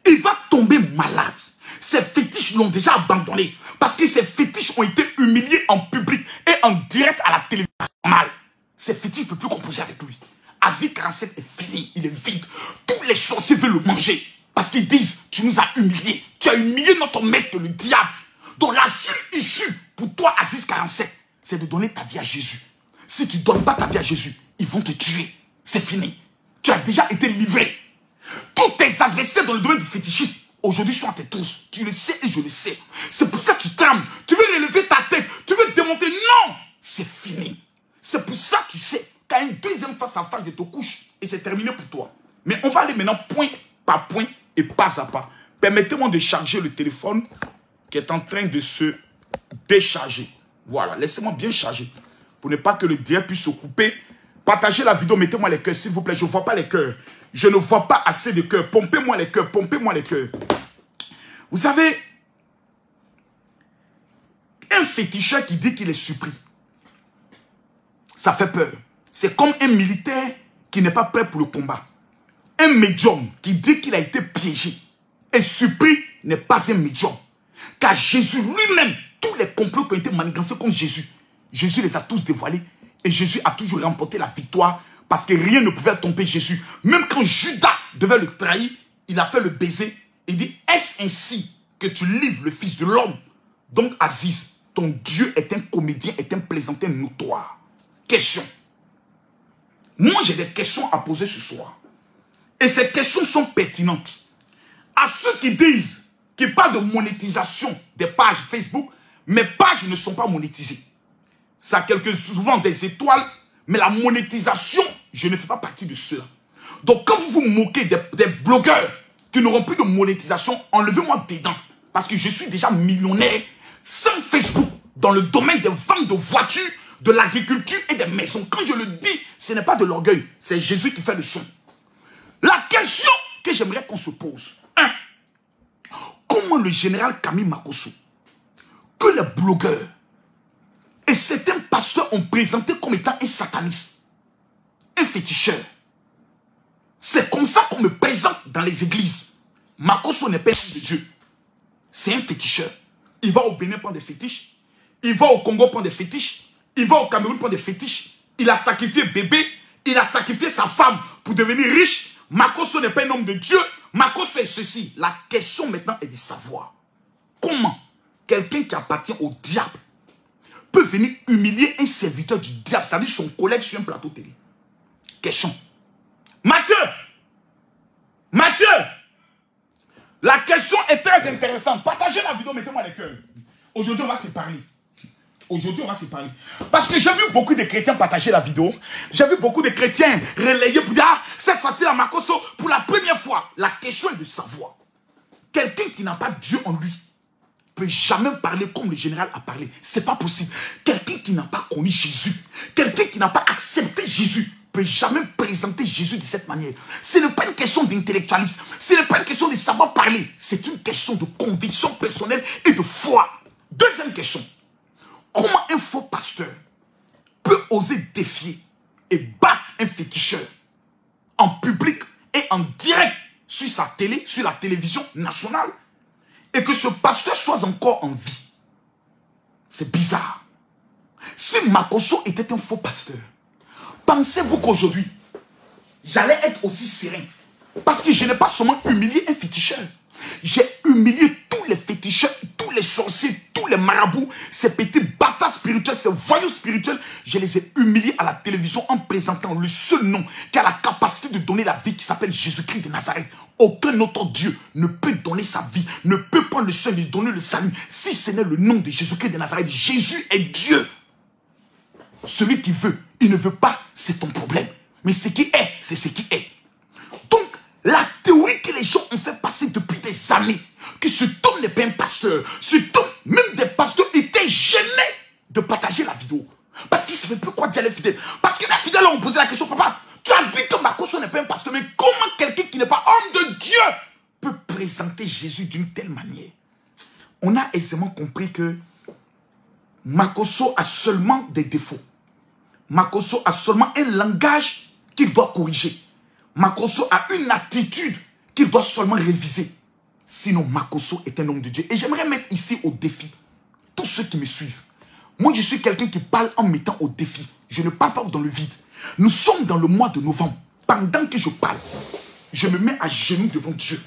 Il va tomber malade. Ses fétiches l'ont déjà abandonné. Parce que ses fétiches ont été humiliés en public et en direct à la télévision nationale. Ses fétiches ne peuvent plus composer avec lui. Aziz 47 est fini, il est vide. Tous les sorciers veulent le manger. Parce qu'ils disent, tu nous as humiliés. Tu as humilié notre maître, le diable. Donc la seule issue pour toi, Aziz 47, c'est de donner ta vie à Jésus. Si tu ne donnes pas ta vie à Jésus, ils vont te tuer. C'est fini. Tu as déjà été livré. Tous tes adversaires dans le domaine du fétichisme, aujourd'hui sont à tes trousses. Tu le sais et je le sais. C'est pour ça que tu trembles. Tu veux relever ta tête. Tu veux te démonter. Non, c'est fini. C'est pour ça que tu sais qu'à une deuxième face à face de te couche et c'est terminé pour toi. Mais on va aller maintenant point par point et pas à pas. Permettez-moi de charger le téléphone qui est en train de se décharger. Voilà, laissez-moi bien charger pour ne pas que le direct puisse se couper. Partagez la vidéo, mettez-moi les cœurs s'il vous plaît. Je ne vois pas les cœurs. Je ne vois pas assez de cœurs. Pompez-moi les cœurs, pompez-moi les cœurs. Vous savez, un féticheur qui dit qu'il est surpris, ça fait peur. C'est comme un militaire qui n'est pas prêt pour le combat. Un médium qui dit qu'il a été piégé et surpris n'est pas un médium. Car Jésus lui-même, tous les complots qui ont été manigancés contre Jésus, Jésus les a tous dévoilés et Jésus a toujours remporté la victoire parce que rien ne pouvait tromper Jésus. Même quand Judas devait le trahir, il a fait le baiser. Il dit, est-ce ainsi que tu livres le Fils de l'homme? Donc Aziz, ton Dieu est un comédien, est un plaisantin notoire. Question. Moi, j'ai des questions à poser ce soir. Et ces questions sont pertinentes. À ceux qui disent qu'il parlent de monétisation des pages Facebook, mes pages ne sont pas monétisées. Ça a souvent des étoiles, mais la monétisation, je ne fais pas partie de cela. Donc quand vous vous moquez des blogueurs qui n'auront plus de monétisation, enlevez-moi dedans. Parce que je suis déjà millionnaire sans Facebook dans le domaine des ventes de voitures, de l'agriculture et des maisons. Quand je le dis, ce n'est pas de l'orgueil, c'est Jésus qui fait le son. La question que j'aimerais qu'on se pose. 1. Comment le général Camille Makosso, que les blogueurs et certains pasteurs ont présenté comme étant un sataniste, un féticheur. C'est comme ça qu'on me présente dans les églises. Makosso n'est pas un homme de Dieu. C'est un féticheur. Il va au Bénin prendre des fétiches. Il va au Congo prendre des fétiches. Il va au Cameroun prendre des fétiches. Il a sacrifié bébé. Il a sacrifié sa femme pour devenir riche. Makosso n'est pas un homme de Dieu. Makosso est ceci. La question maintenant est de savoir comment quelqu'un qui appartient au diable peut venir humilier un serviteur du diable, c'est-à-dire son collègue sur un plateau télé. Question. Mathieu, la question est très intéressante. Partagez la vidéo, mettez-moi les cœurs. Aujourd'hui, on va se parler. Aujourd'hui, on va se parler. Parce que j'ai vu beaucoup de chrétiens partager la vidéo. J'ai vu beaucoup de chrétiens relayer pour dire, ah, c'est facile à Makosso. Pour la première fois, la question est de savoir. Quelqu'un qui n'a pas Dieu en lui peut jamais parler comme le général a parlé. C'est pas possible. Quelqu'un qui n'a pas connu Jésus, quelqu'un qui n'a pas accepté Jésus, peut jamais présenter Jésus de cette manière. Ce n'est pas une question d'intellectualisme. Ce n'est pas une question de savoir parler. C'est une question de conviction personnelle et de foi. Deuxième question. Comment un faux pasteur peut oser défier et battre un féticheur en public et en direct sur sa télé, sur la télévision nationale, et que ce pasteur soit encore en vie? C'est bizarre. Si Makosso était un faux pasteur, pensez-vous qu'aujourd'hui, j'allais être aussi serein? Parce que je n'ai pas seulement humilié un féticheur. J'ai humilié tous les féticheurs, tous les sorciers, tous les marabouts, ces petits bâtards spirituels, ces voyous spirituels. Je les ai humiliés à la télévision en présentant le seul nom qui a la capacité de donner la vie, qui s'appelle Jésus-Christ de Nazareth. Aucun autre Dieu ne peut donner sa vie, ne peut prendre le seul et donner le salut, si ce n'est le nom de Jésus-Christ de Nazareth. Jésus est Dieu. Celui qui veut, il ne veut pas, c'est ton problème. Mais ce qui est, c'est ce qui est. Donc, la théorie que les gens ont fait passer depuis des années, que ce homme n'est pas un pasteur, ce homme, même des pasteurs étaient gênés de partager la vidéo. Parce qu'ils ne savaient plus quoi dire à les fidèles. Parce que les fidèles ont posé la question, papa, tu as dit que Makosso n'est pas un pasteur, mais comment quelqu'un qui n'est pas homme de Dieu peut présenter Jésus d'une telle manière? On a aisément compris que Makosso a seulement des défauts. Makosso a seulement un langage qu'il doit corriger. Makosso a une attitude qu'il doit seulement réviser. Sinon, Makosso est un homme de Dieu. Et j'aimerais mettre ici au défi tous ceux qui me suivent. Moi, je suis quelqu'un qui parle en mettant au défi. Je ne parle pas dans le vide. Nous sommes dans le mois de novembre. Pendant que je parle, je me mets à genoux devant Dieu.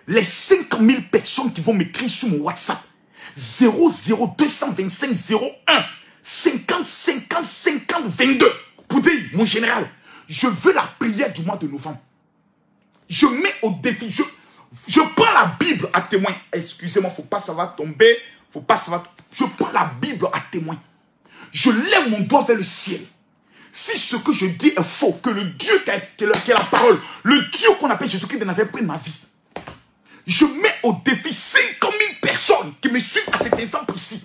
Les 5000 personnes qui vont m'écrire sur mon WhatsApp, 00225 01 50 50 50 22, pour dire, mon général, Je veux la prière du mois de novembre. Je mets au défi. Je prends la Bible à témoin. Excusez-moi, il ne faut pas ça va tomber. Faut pas ça va. Je prends la Bible à témoin. Je lève mon doigt vers le ciel. Si ce que je dis est faux, que le Dieu qui est la parole, le Dieu qu'on appelle Jésus-Christ de Nazareth prenne ma vie. Je mets au défi 50 000 personnes qui me suivent à cet instant précis.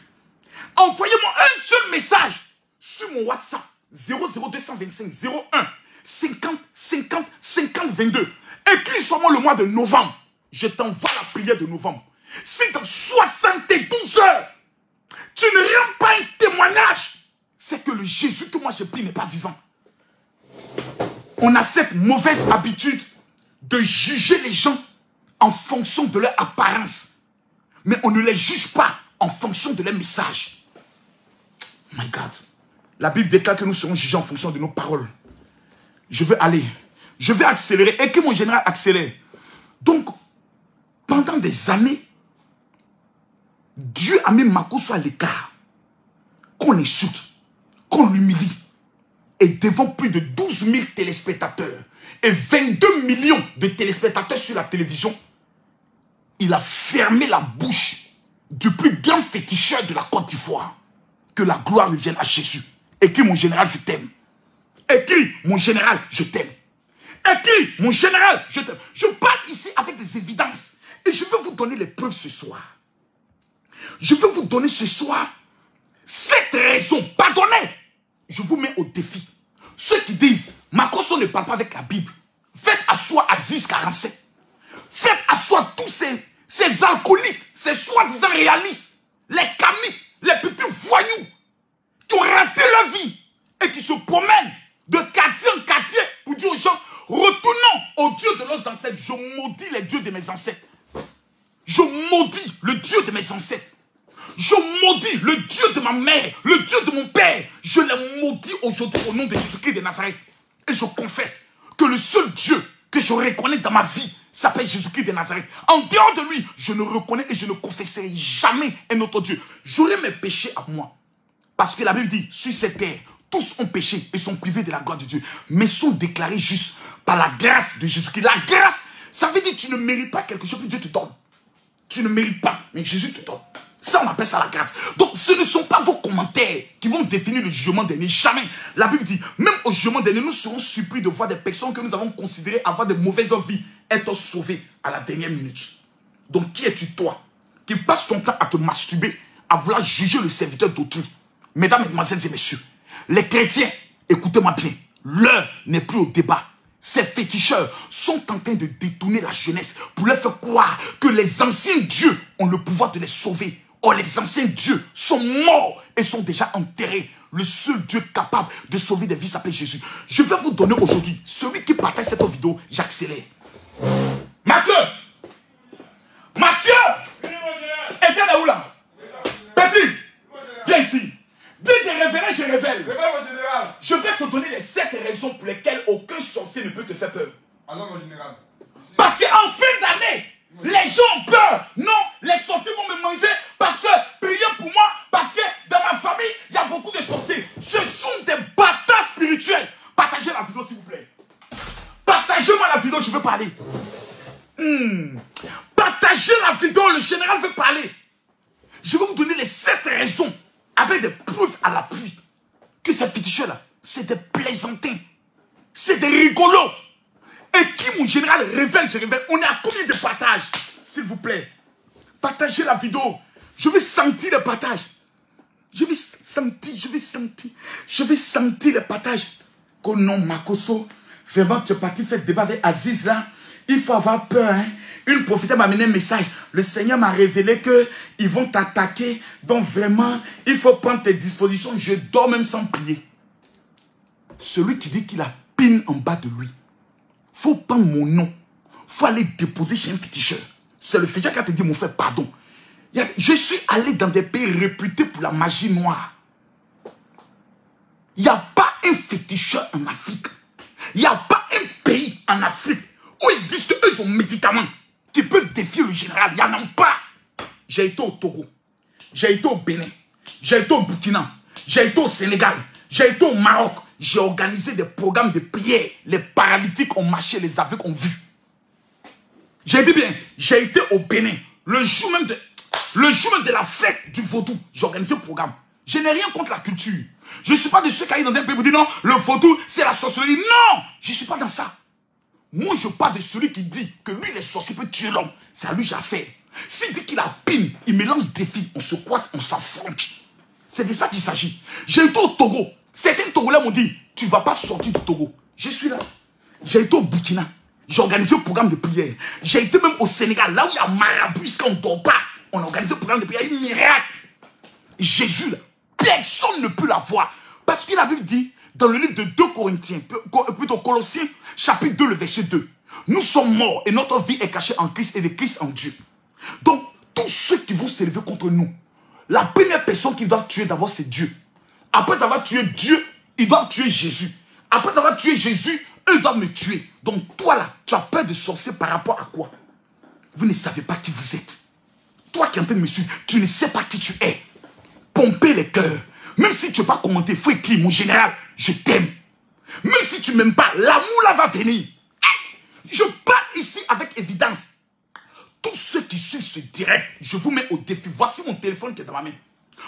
Envoyez-moi un seul message sur mon WhatsApp 00225 01 50 50 50 22. Écris sur moi le mois de novembre. Je t'envoie la prière de novembre. Si dans 72 heures, tu ne rends pas un témoignage, c'est que le Jésus que moi j'ai pris n'est pas vivant. On a cette mauvaise habitude de juger les gens en fonction de leur apparence. Mais on ne les juge pas en fonction de leur message. My God. La Bible déclare que nous serons jugés en fonction de nos paroles. Je veux aller. Je vais accélérer. Et que mon général accélère. Donc, pendant des années, Dieu a mis Makosso à l'écart. Qu'on insulte, qu'on l'humilie. Et devant plus de 12 000 téléspectateurs et 22 millions de téléspectateurs sur la télévision, il a fermé la bouche du plus grand féticheur de la Côte d'Ivoire. Que la gloire revienne à Jésus. Écris mon général, je t'aime. Écris mon général, je t'aime. Écris mon général, je t'aime. Je parle ici avec des évidences. Et je vais vous donner les preuves ce soir. Je vais vous donner ce soir 7 raisons. Pardonnez. Je vous mets au défi. Ceux qui disent, Makosso ne parle pas avec la Bible. Faites asseoir Aziz 47. Faites asseoir tous ces alcoolites, ces soi-disant réalistes, les camis, les petits voyous qui ont raté leur vie et qui se promènent de quartier en quartier pour dire aux gens, retournons au Dieu de nos ancêtres. Je maudis les dieux de mes ancêtres. Je maudis le Dieu de mes ancêtres. Je maudis le Dieu de ma mère, le Dieu de mon père. Je les maudis aujourd'hui au nom de Jésus-Christ de Nazareth. Et je confesse que le seul Dieu que je reconnais dans ma vie s'appelle Jésus-Christ de Nazareth. En dehors de lui, je ne reconnais et je ne confesserai jamais un autre Dieu. J'aurai mes péchés à moi. Parce que la Bible dit, sur cette terre, tous ont péché et sont privés de la gloire de Dieu. Mais sont déclarés justes par la grâce de Jésus-Christ. La grâce, ça veut dire que tu ne mérites pas quelque chose que Dieu te donne. Tu ne mérites pas, mais Jésus te donne. Ça, on appelle ça la grâce. Donc, ce ne sont pas vos commentaires qui vont définir le jugement dernier. Jamais. La Bible dit, même au jugement dernier, nous serons surpris de voir des personnes que nous avons considérées avoir de mauvaises vies être sauvées à la dernière minute. Donc, qui es-tu, toi, qui passes ton temps à te masturber, à vouloir juger le serviteur d'autrui? Mesdames, mesdemoiselles et messieurs, les chrétiens, écoutez-moi bien, l'heure n'est plus au débat. Ces féticheurs sont en train de détourner la jeunesse pour leur faire croire que les anciens dieux ont le pouvoir de les sauver. Or, les anciens dieux sont morts et sont déjà enterrés. Le seul Dieu capable de sauver des vies s'appelle Jésus. Je vais vous donner aujourd'hui, celui qui partage cette vidéo, j'accélère. Mathieu! Mathieu! Etienne est où là? Petit! Viens ici. Dès de révéler, je révèle. Mon général. Je vais te donner les 7 raisons pour lesquelles aucun sorcier ne peut te faire peur. Alors, mon général. Parce qu'en fin d'année, les gens ont peur. Non, les sorciers vont me manger parce que, priez pour moi, parce que dans ma famille, il y a beaucoup de sorciers. Ce sont des bâtards spirituels. Partagez la vidéo, s'il vous plaît. Partagez-moi la vidéo, je veux parler. Partagez la vidéo, le général veut parler. Je vais vous donner les 7 raisons, avec des preuves à l'appui, que ces féticheurs-là, c'est des plaisantins. C'est des rigolos. Et qui, mon général, révèle, je révèle. On est à combien de partages? S'il vous plaît. Partagez la vidéo. Je vais sentir le partage. Je vais sentir le partage. Oh non, Makosso, vraiment, tu es parti faire débat avec Aziz là. Il faut avoir peur. Hein? Une prophétie m'a amené un message. Le Seigneur m'a révélé qu'ils vont t'attaquer. Donc vraiment, il faut prendre tes dispositions. Je dors même sans prier. Celui qui dit qu'il a pine en bas de lui. Faut prendre mon nom. Faut aller déposer chez un féticheur. C'est le féticheur qui a te dit, mon frère, pardon. Je suis allé dans des pays réputés pour la magie noire. Il n'y a pas un féticheur en Afrique. Il n'y a pas un pays en Afrique où ils disent qu'eux ont médicaments qui peuvent défier le général. Il n'y en a pas. J'ai été au Togo. J'ai été au Bénin. J'ai été au Burkina. J'ai été au Sénégal. J'ai été au Maroc. j'ai organisé des programmes de prière. Les paralytiques ont marché, les aveugles ont vu. J'ai dit bien, j'ai été au Bénin. Le jour même de la fête du vaudou, j'ai organisé un programme. Je n'ai rien contre la culture. Je ne suis pas de ceux qui arrivent dans un pays pour dire non, le vaudou, c'est la sorcellerie. Non, je ne suis pas dans ça. Moi, je parle de celui qui dit que lui, les sorciers peuvent tuer l'homme. C'est à lui que j'ai affaire. S'il dit qu'il a pine, il me lance des défis, on se croise, on s'affronte. C'est de ça qu'il s'agit. J'ai été au Togo. Certains Togolais m'ont dit, tu ne vas pas sortir du Togo. Je suis là. J'ai été au Burkina. J'ai organisé un programme de prière. J'ai été même au Sénégal, là où il y a marabout, quand on ne dort pas. On a organisé un programme de prière, un miracle. Jésus, là, personne ne peut la voir. Parce que la Bible dit, dans le livre de 2 Corinthiens, plutôt Colossiens, chapitre 2, le verset 2, nous sommes morts et notre vie est cachée en Christ et de Christ en Dieu. Donc, tous ceux qui vont s'élever contre nous, la première personne qu'ils doivent tuer d'abord, c'est Dieu. Après avoir tué Dieu, ils doivent tuer Jésus. Après avoir tué Jésus, eux doivent me tuer. Donc, toi là, tu as peur de sorcier par rapport à quoi? Vous ne savez pas qui vous êtes. Toi qui es en train de me suivre, tu ne sais pas qui tu es. Pomper les cœurs. Même si tu ne veux pas commenter, il faut écrire, mon général, je t'aime. Même si tu ne m'aimes pas, l'amour là va venir. Je parle ici avec évidence. Tous ceux qui suivent ce direct, je vous mets au défi. Voici mon téléphone qui est dans ma main.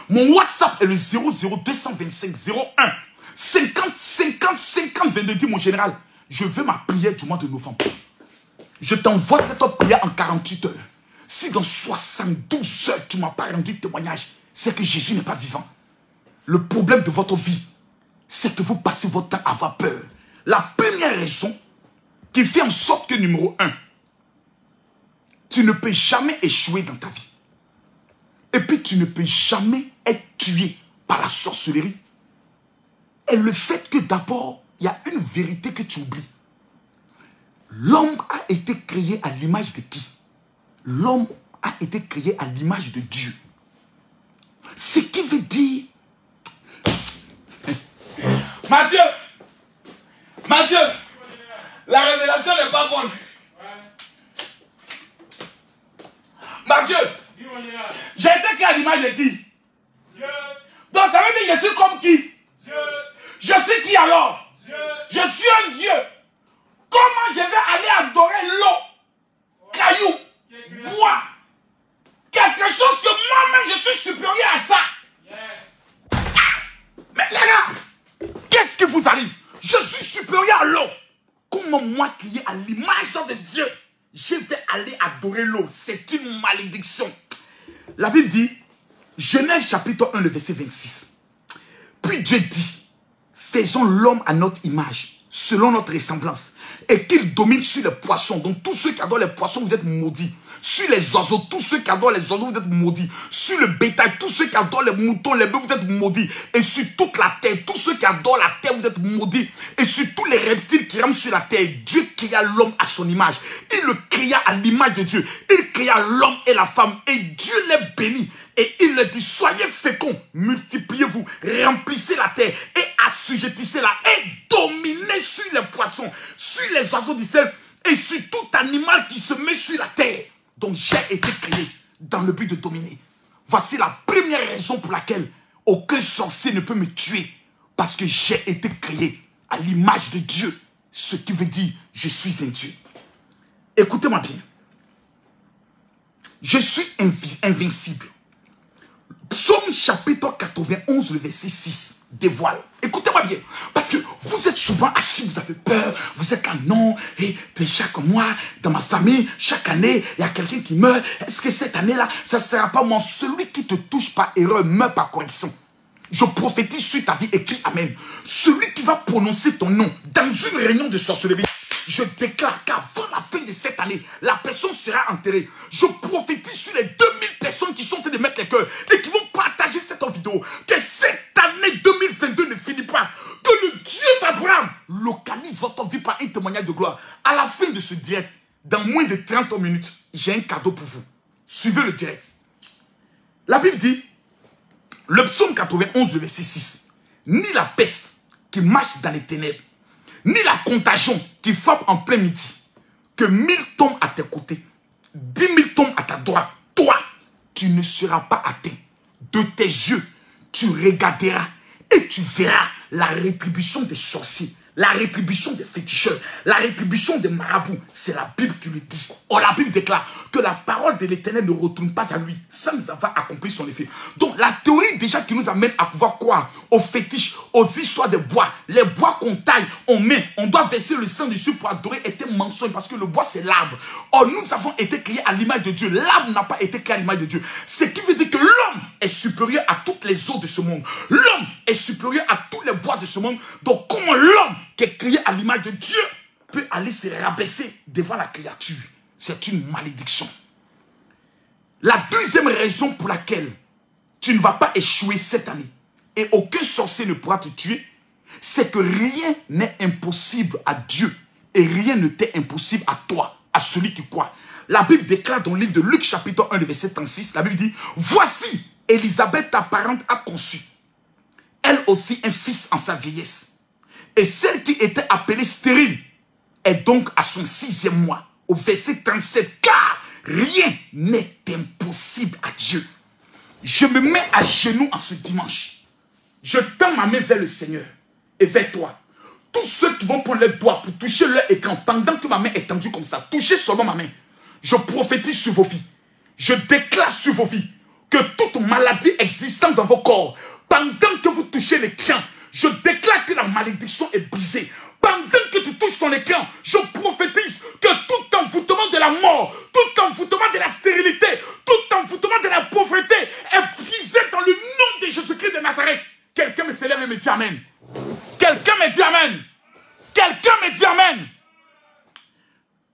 Mon WhatsApp est le 00225 01 50 50 50 22. Dis mon général, je veux ma prière du mois de novembre. Je t'envoie cette prière en 48 heures. Si dans 72 heures, tu ne m'as pas rendu témoignage, c'est que Jésus n'est pas vivant. Le problème de votre vie, c'est que vous passez votre temps à avoir peur. La première raison qui fait en sorte que numéro 1, tu ne peux jamais échouer dans ta vie. Et puis tu ne peux jamais être tué par la sorcellerie. Et le fait que d'abord, il y a une vérité que tu oublies. L'homme a été créé à l'image de qui? L'homme a été créé à l'image de Dieu. Ce qui veut dire... Mathieu, la révélation n'est pas bonne. Mathieu, j'ai été créé à l'image de qui? Dieu. Donc ça veut dire que je suis comme qui? Dieu. Je suis qui alors? Dieu. Je suis un Dieu. Comment je vais aller adorer l'eau, caillou, bois, quelque chose que moi-même je suis supérieur à ça? Yes. Mais les gars, qu'est-ce qui vous arrive? Je suis supérieur à l'eau. Comment moi qui est à l'image de Dieu, je vais aller adorer l'eau? C'est une malédiction. La Bible dit, Genèse chapitre 1, le verset 26. Puis Dieu dit, faisons l'homme à notre image, selon notre ressemblance, et qu'il domine sur les poissons. Donc tous ceux qui adorent les poissons, vous êtes maudits. Sur les oiseaux, tous ceux qui adorent les oiseaux, vous êtes maudits. Sur le bétail, tous ceux qui adorent les moutons, les bœufs, vous êtes maudits. Et sur toute la terre, tous ceux qui adorent la terre, vous êtes maudits. Et sur tous les reptiles qui rampent sur la terre, Dieu créa l'homme à son image. Il le créa à l'image de Dieu. Il créa l'homme et la femme. Et Dieu les bénit. Et il leur dit, soyez féconds, multipliez-vous, remplissez la terre et assujettissez-la et dominez sur les poissons, sur les oiseaux du ciel et sur tout animal qui se met sur la terre. Donc j'ai été créé dans le but de dominer. Voici la première raison pour laquelle aucun sorcier ne peut me tuer. Parce que j'ai été créé à l'image de Dieu. Ce qui veut dire, je suis un Dieu. Écoutez-moi bien. Je suis invincible. Psaume chapitre 91, le verset 6, dévoile. Écoutez-moi bien. Parce que vous êtes souvent assis, vous avez peur. Vous êtes là, non. Et chaque mois, dans ma famille, chaque année, il y a quelqu'un qui meurt. Est-ce que cette année-là, ça ne sera pas moi? Celui qui te touche par erreur meurt par correction. Je prophétise sur ta vie, écris Amen. Celui qui va prononcer ton nom dans une réunion de sorcellerie, je déclare qu'avant la fin de cette année, la personne sera enterrée. Je prophétise sur les 2000 personnes qui sont en train de mettre les cœurs et qui vont partager cette vidéo. Que cette année 2022 ne finit pas. Que le Dieu d'Abraham localise votre vie par un témoignage de gloire. À la fin de ce direct, dans moins de 30 minutes, j'ai un cadeau pour vous. Suivez le direct. La Bible dit, le psaume 91, le verset 6, ni la peste qui marche dans les ténèbres, ni la contagion qui frappe en plein midi, que 1000 tombent à tes côtés, 10 000 tombent à ta droite, toi, tu ne seras pas atteint. De tes yeux, tu regarderas et tu verras la rétribution des sorciers, la rétribution des féticheurs, la rétribution des marabouts, c'est la Bible qui le dit. Or, la Bible déclare que la parole de l'Éternel ne retourne pas à lui sans avoir accompli son effet. Donc, la théorie déjà qui nous amène à pouvoir croire aux fétiches, aux histoires de bois, les bois qu'on taille, on met, on doit verser le sang dessus pour adorer, était mensonge parce que le bois, c'est l'arbre. Or, nous avons été créés à l'image de Dieu. L'arbre n'a pas été créé à l'image de Dieu. Ce qui veut dire que l'homme est supérieur à toutes les eaux de ce monde. L'homme est supérieur à tous les bois de ce monde. Donc, comment l'homme qui est créé à l'image de Dieu peut aller se rabaisser devant la créature? C'est une malédiction. La deuxième raison pour laquelle tu ne vas pas échouer cette année et aucun sorcier ne pourra te tuer, c'est que rien n'est impossible à Dieu et rien ne t'est impossible à toi, à celui qui croit. La Bible déclare dans le livre de Luc chapitre 1, le verset 36, la Bible dit, voici, Élisabeth ta parente a conçu, elle aussi un fils en sa vieillesse. Et celle qui était appelée stérile est donc à son 6e mois. Au verset 37, car rien n'est impossible à Dieu. Je me mets à genoux en ce dimanche. Je tends ma main vers le Seigneur et vers toi. Tous ceux qui vont prendre les doigts pour toucher leur écran, pendant que ma main est tendue comme ça, touchez seulement ma main. Je prophétise sur vos vies. Je déclare sur vos vies que toute maladie existante dans vos corps, pendant que vous touchez l'écran, je déclare que la malédiction est brisée. Pendant que tu touches ton écran, je prophétise que tout envoûtement de la mort, tout envoûtement de la stérilité, tout envoûtement de la pauvreté est brisé dans le nom de Jésus-Christ de Nazareth. Quelqu'un me s'élève et me dit Amen. Quelqu'un me dit Amen. Quelqu'un me dit Amen.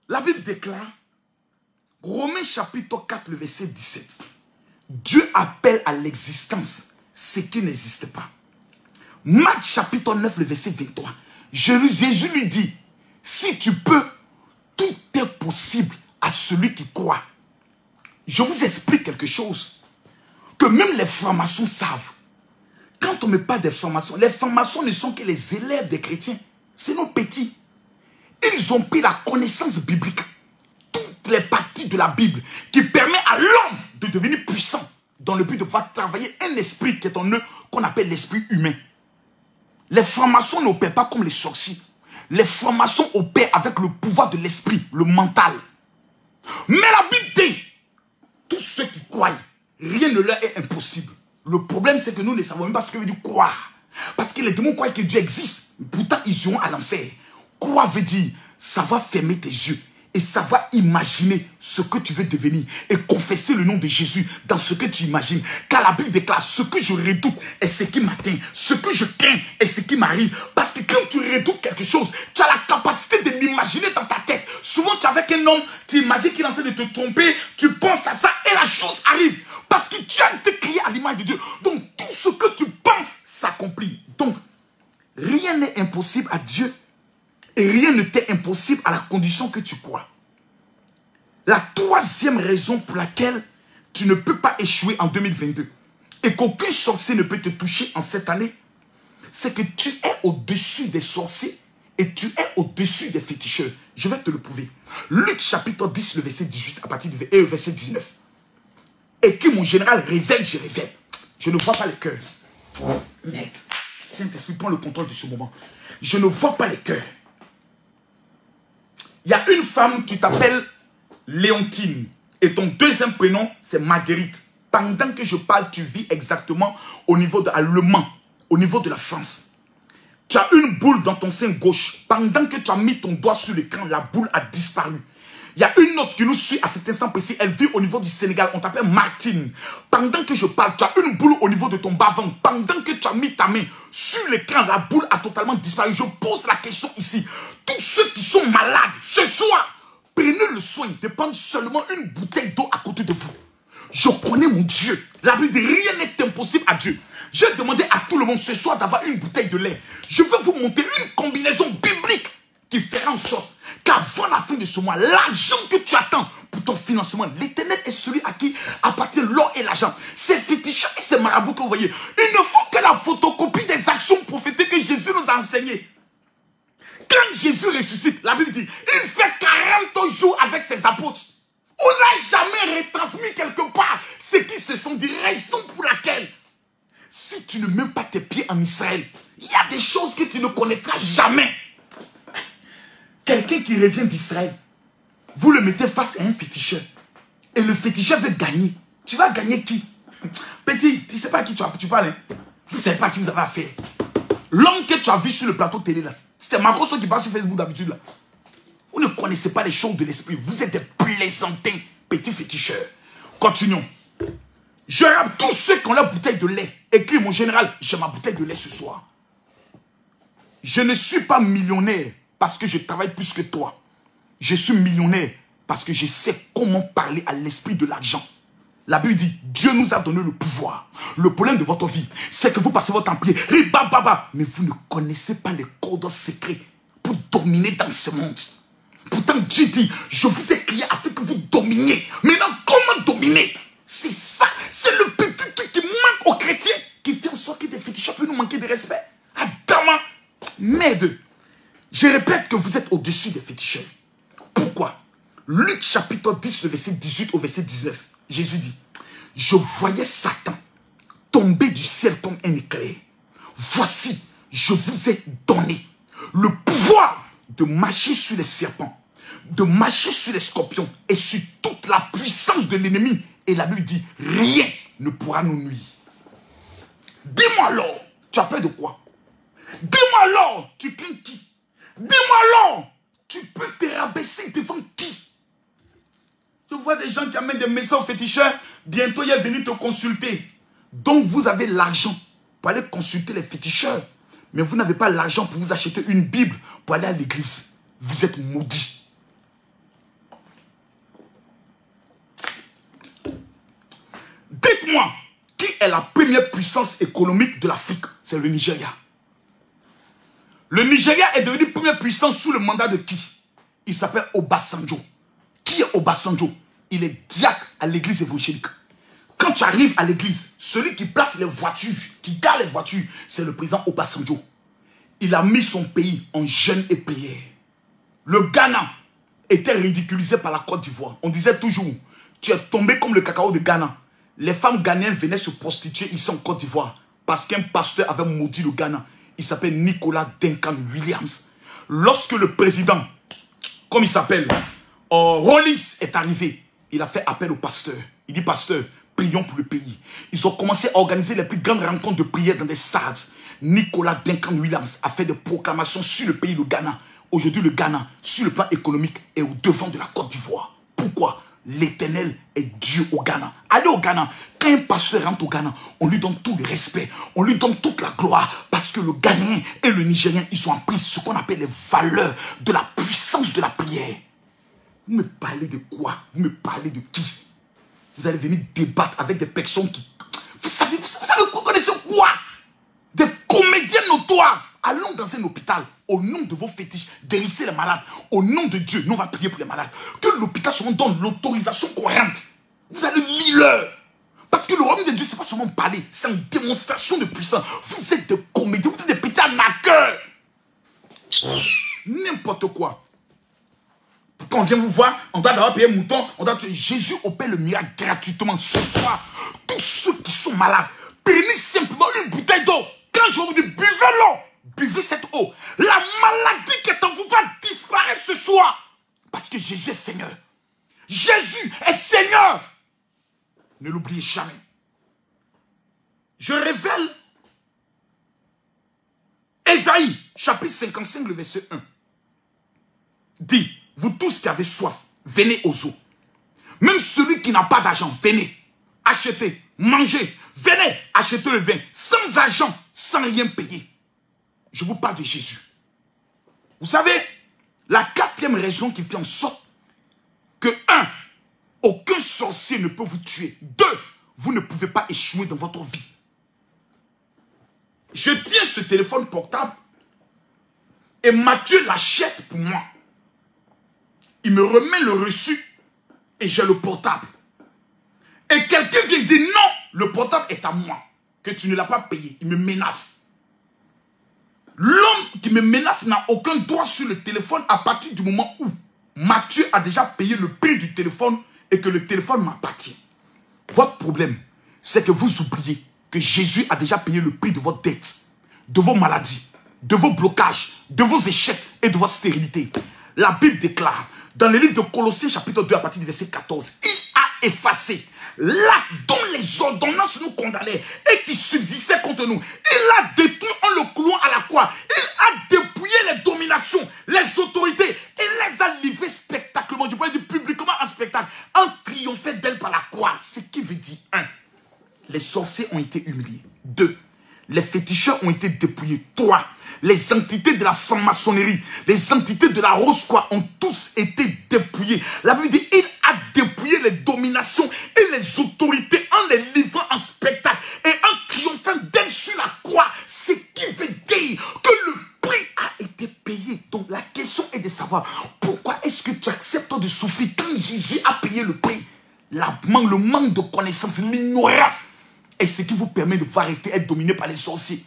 La Bible déclare, Romains chapitre 4, le verset 17. Dieu appelle à l'existence ce qui n'existe pas. Marc chapitre 9, le verset 23. Jésus lui dit, si tu peux, tout est possible à celui qui croit. Je vous explique quelque chose que même les francs-maçons savent. Quand on me parle des francs-maçons, les francs-maçons ne sont que les élèves des chrétiens. C'est nos petits. Ils ont pris la connaissance biblique, toutes les parties de la Bible qui permet à l'homme de devenir puissant dans le but de pouvoir travailler un esprit qui est en eux, qu'on appelle l'esprit humain. Les francs-maçons n'opèrent pas comme les sorciers. Les francs-maçons opèrent avec le pouvoir de l'esprit, le mental. Mais la Bible dit, tous ceux qui croient, rien ne leur est impossible. Le problème, c'est que nous ne savons même pas ce que veut dire croire. Parce que les démons croient que Dieu existe. Pourtant, ils iront à l'enfer. Croire veut dire savoir fermer tes yeux et savoir imaginer ce que tu veux devenir et confesser le nom de Jésus dans ce que tu imagines. Car la Bible déclare, ce que je redoute est ce qui m'atteint. Ce que je crains est ce qui m'arrive. Parce que quand tu redoutes quelque chose, tu as la capacité de l'imaginer dans ta tête. Souvent, tu es avec un homme, tu imagines qu'il est en train de te tromper, tu penses à ça et la chose arrive. Parce que tu as été créé à l'image de Dieu. Donc, tout ce que tu penses s'accomplit. Donc, rien n'est impossible à Dieu. Et rien ne t'est impossible à la condition que tu crois. La troisième raison pour laquelle tu ne peux pas échouer en 2022 et qu'aucun sorcier ne peut te toucher en cette année, c'est que tu es au-dessus des sorciers et tu es au-dessus des féticheurs. Je vais te le prouver. Luc chapitre 10, le verset 18 à partir du verset 19. Et que mon général révèle, je révèle. Je ne vois pas les cœurs. Merde. Saint-Esprit, prends le contrôle de ce moment. Je ne vois pas les cœurs. Il y a une femme, tu t'appelles Léontine. Et ton deuxième prénom, c'est Marguerite. Pendant que je parle, tu vis exactement au niveau de l'Allemand, au niveau de la France. Tu as une boule dans ton sein gauche. Pendant que tu as mis ton doigt sur l'écran, la boule a disparu. Il y a une autre qui nous suit à cet instant précis. Elle vit au niveau du Sénégal. On t'appelle Martine. Pendant que je parle, tu as une boule au niveau de ton bas-ventre. Pendant que tu as mis ta main sur l'écran, la boule a totalement disparu. Je pose la question ici. Tous ceux qui sont malades, ce soir, prenez le soin de prendre seulement une bouteille d'eau à côté de vous. Je connais mon Dieu. La Bible dit rien n'est impossible à Dieu. J'ai demandé à tout le monde ce soir d'avoir une bouteille de lait. Je vais vous montrer une combinaison biblique qui fera en sorte qu'avant la fin de ce mois, l'argent que tu attends pour ton financement, l'Éternel est celui à qui appartient l'or et l'argent. Ces féticheurs et ces marabouts que vous voyez, ils ne font que la photocopie des actions prophétiques que Jésus nous a enseignées. Quand Jésus ressuscite, la Bible dit, il fait 40 jours avec ses apôtres. On n'a jamais retransmis quelque part ce qui se sont dit, raison pour laquelle, si tu ne mets pas tes pieds en Israël, Il y a des choses que tu ne connaîtras jamais. Quelqu'un qui revient d'Israël, vous le mettez face à un féticheur. Et le féticheur veut gagner. Tu vas gagner qui? Petit, tu ne sais pas à qui tu parles. Hein? Vous ne savez pas à qui vous avez affaire. L'homme que tu as vu sur le plateau télé, là, c'était Macroso qui parle sur Facebook d'habitude. Là. Vous ne connaissez pas les choses de l'esprit. Vous êtes des plaisantins, petits féticheurs. Continuons. Je rappe tous ceux qui ont leur bouteille de lait. Écris, mon général, j'ai ma bouteille de lait ce soir. Je ne suis pas millionnaire parce que je travaille plus que toi. Je suis millionnaire parce que je sais comment parler à l'esprit de l'argent. La Bible dit, Dieu nous a donné le pouvoir. Le problème de votre vie, c'est que vous passez votre temps à prier, mais vous ne connaissez pas les codes secrets pour dominer dans ce monde. Pourtant, Dieu dit, je vous ai créé afin que vous dominiez. Maintenant, comment dominer? C'est ça, c'est le petit truc qui manque aux chrétiens, qui fait en sorte que des féticheurs peuvent nous manquer de respect. Adama, merde. Je répète que vous êtes au-dessus des féticheurs. Pourquoi? Luc chapitre 10, le verset 18 au verset 19. Jésus dit, je voyais Satan tomber du ciel comme un éclair. Voici, je vous ai donné le pouvoir de marcher sur les serpents, de marcher sur les scorpions et sur toute la puissance de l'ennemi. Et la Bible dit, rien ne pourra nous nuire. Dis-moi alors, tu as peur de quoi? Dis-moi alors, tu crains qui? Dis-moi alors, tu peux te rabaisser devant qui? Je vois des gens qui amènent des messages aux féticheurs. Bientôt, il est venu te consulter. Donc, vous avez l'argent pour aller consulter les féticheurs. Mais vous n'avez pas l'argent pour vous acheter une Bible pour aller à l'église. Vous êtes maudits. Dites-moi, qui est la première puissance économique de l'Afrique? C'est le Nigeria. Le Nigeria est devenu première puissance sous le mandat de qui? Il s'appelle Obasanjo. Qui est Obasanjo? Il est diacre à l'église évangélique. Quand tu arrives à l'église, celui qui place les voitures, qui garde les voitures, c'est le président Obasanjo. Il a mis son pays en jeûne et prière. Le Ghana était ridiculisé par la Côte d'Ivoire. On disait toujours, tu es tombé comme le cacao de Ghana. Les femmes ghanéennes venaient se prostituer ici en Côte d'Ivoire parce qu'un pasteur avait maudit le Ghana. Il s'appelle Nicolas Duncan Williams. Lorsque le président, comme il s'appelle, Rawlings est arrivé, il a fait appel au pasteur. Il dit, pasteur, prions pour le pays. Ils ont commencé à organiser les plus grandes rencontres de prière dans des stades. Nicolas Duncan Williams a fait des proclamations sur le pays, le Ghana. Aujourd'hui, le Ghana, sur le plan économique, est au devant de la Côte d'Ivoire. Pourquoi? L'Éternel est Dieu au Ghana. Allez au Ghana. Quand un pasteur rentre au Ghana, on lui donne tout le respect, on lui donne toute la gloire, parce que le Ghanéen et le Nigérien, ils ont appris ce qu'on appelle les valeurs de la puissance de la prière. Vous me parlez de quoi? Vous me parlez de qui? Vous allez venir débattre avec des personnes qui... Vous savez, vous connaissez quoi? Des comédiens notoires. Allons dans un hôpital, au nom de vos fétiches, guérissez les malades. Au nom de Dieu, nous on va prier pour les malades. Que l'hôpital se donne l'autorisation courante. Vous allez lire. Parce que le royaume de Dieu, c'est pas seulement parler, c'est une démonstration de puissance. Vous êtes des comédiens, vous êtes des petits arnaqueurs. N'importe quoi. Quand on vient vous voir, on doit d'abord payer un mouton, on doit tuer. Jésus opère le miracle gratuitement ce soir. Tous ceux qui sont malades, prenez simplement une bouteille d'eau. Quand je vous dis, buvez l'eau, buvez cette eau. La maladie qui est en vous va disparaître ce soir. Parce que Jésus est Seigneur. Jésus est Seigneur. Ne l'oubliez jamais. Je révèle Ésaïe, chapitre 55, le verset 1. Dit, vous tous qui avez soif, venez aux eaux. Même celui qui n'a pas d'argent, venez, achetez, mangez, venez, achetez le vin, sans argent, sans rien payer. Je vous parle de Jésus. Vous savez, la quatrième raison qui fait en sorte que, 1, aucun sorcier ne peut vous tuer. 2, vous ne pouvez pas échouer dans votre vie. Je tiens ce téléphone portable et Mathieu l'achète pour moi. Il me remet le reçu et j'ai le portable. Et quelqu'un vient dire non, le portable est à moi, que tu ne l'as pas payé. Il me menace. L'homme qui me menace n'a aucun droit sur le téléphone à partir du moment où Mathieu a déjà payé le prix du téléphone et que le téléphone m'appartient. Votre problème, c'est que vous oubliez que Jésus a déjà payé le prix de votre dette. de vos maladies, de vos blocages, de vos échecs et de votre stérilité. La Bible déclare, dans le livre de Colossiens chapitre 2 à partir du verset 14, il a effacé l'acte dont les ordonnances nous condamnaient et qui subsistait contre nous. Il l'a détruit en le clouant à la croix. Il a dépouillé les dominations, les autorités et les a livrées spectaculairement, du point de vue publiquement en spectacle, en triomphant d'elles par la croix. Ce qui veut dire, 1, les sorciers ont été humiliés. 2, les féticheurs ont été dépouillés. 3, les entités de la franc-maçonnerie, les entités de la rose-croix ont tous été dépouillés. La Bible dit, il a dépouillé les dominations et les autorités en les livrant en spectacle et en triomphant d'elles sur la croix. Ce qui veut dire que le prix a été payé. Donc la question est de savoir, pourquoi est-ce que tu acceptes de souffrir quand Jésus a payé le prix? Le manque de connaissance, l'ignorance est ce qui vous permet de pouvoir être dominé par les sorciers.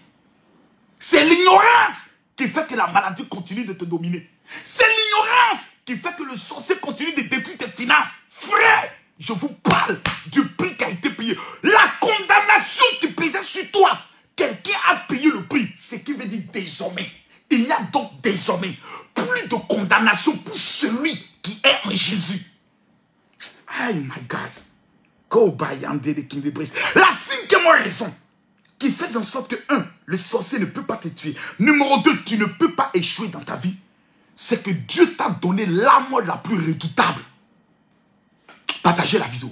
C'est l'ignorance qui fait que la maladie continue de te dominer. C'est l'ignorance qui fait que le sorcier continue de détruire tes finances. Frère, je vous parle du prix qui a été payé. La condamnation qui pesait sur toi, quelqu'un a payé le prix. Ce qui veut dire désormais. Il n'y a donc désormais plus de condamnation pour celui qui est en Jésus. Oh my God. Go by and the king of praise. La 5e raison qui fait en sorte que 1, le sorcier ne peut pas te tuer. Numéro 2, tu ne peux pas échouer dans ta vie. C'est que Dieu t'a donné l'arme la plus redoutable. Partagez la vidéo.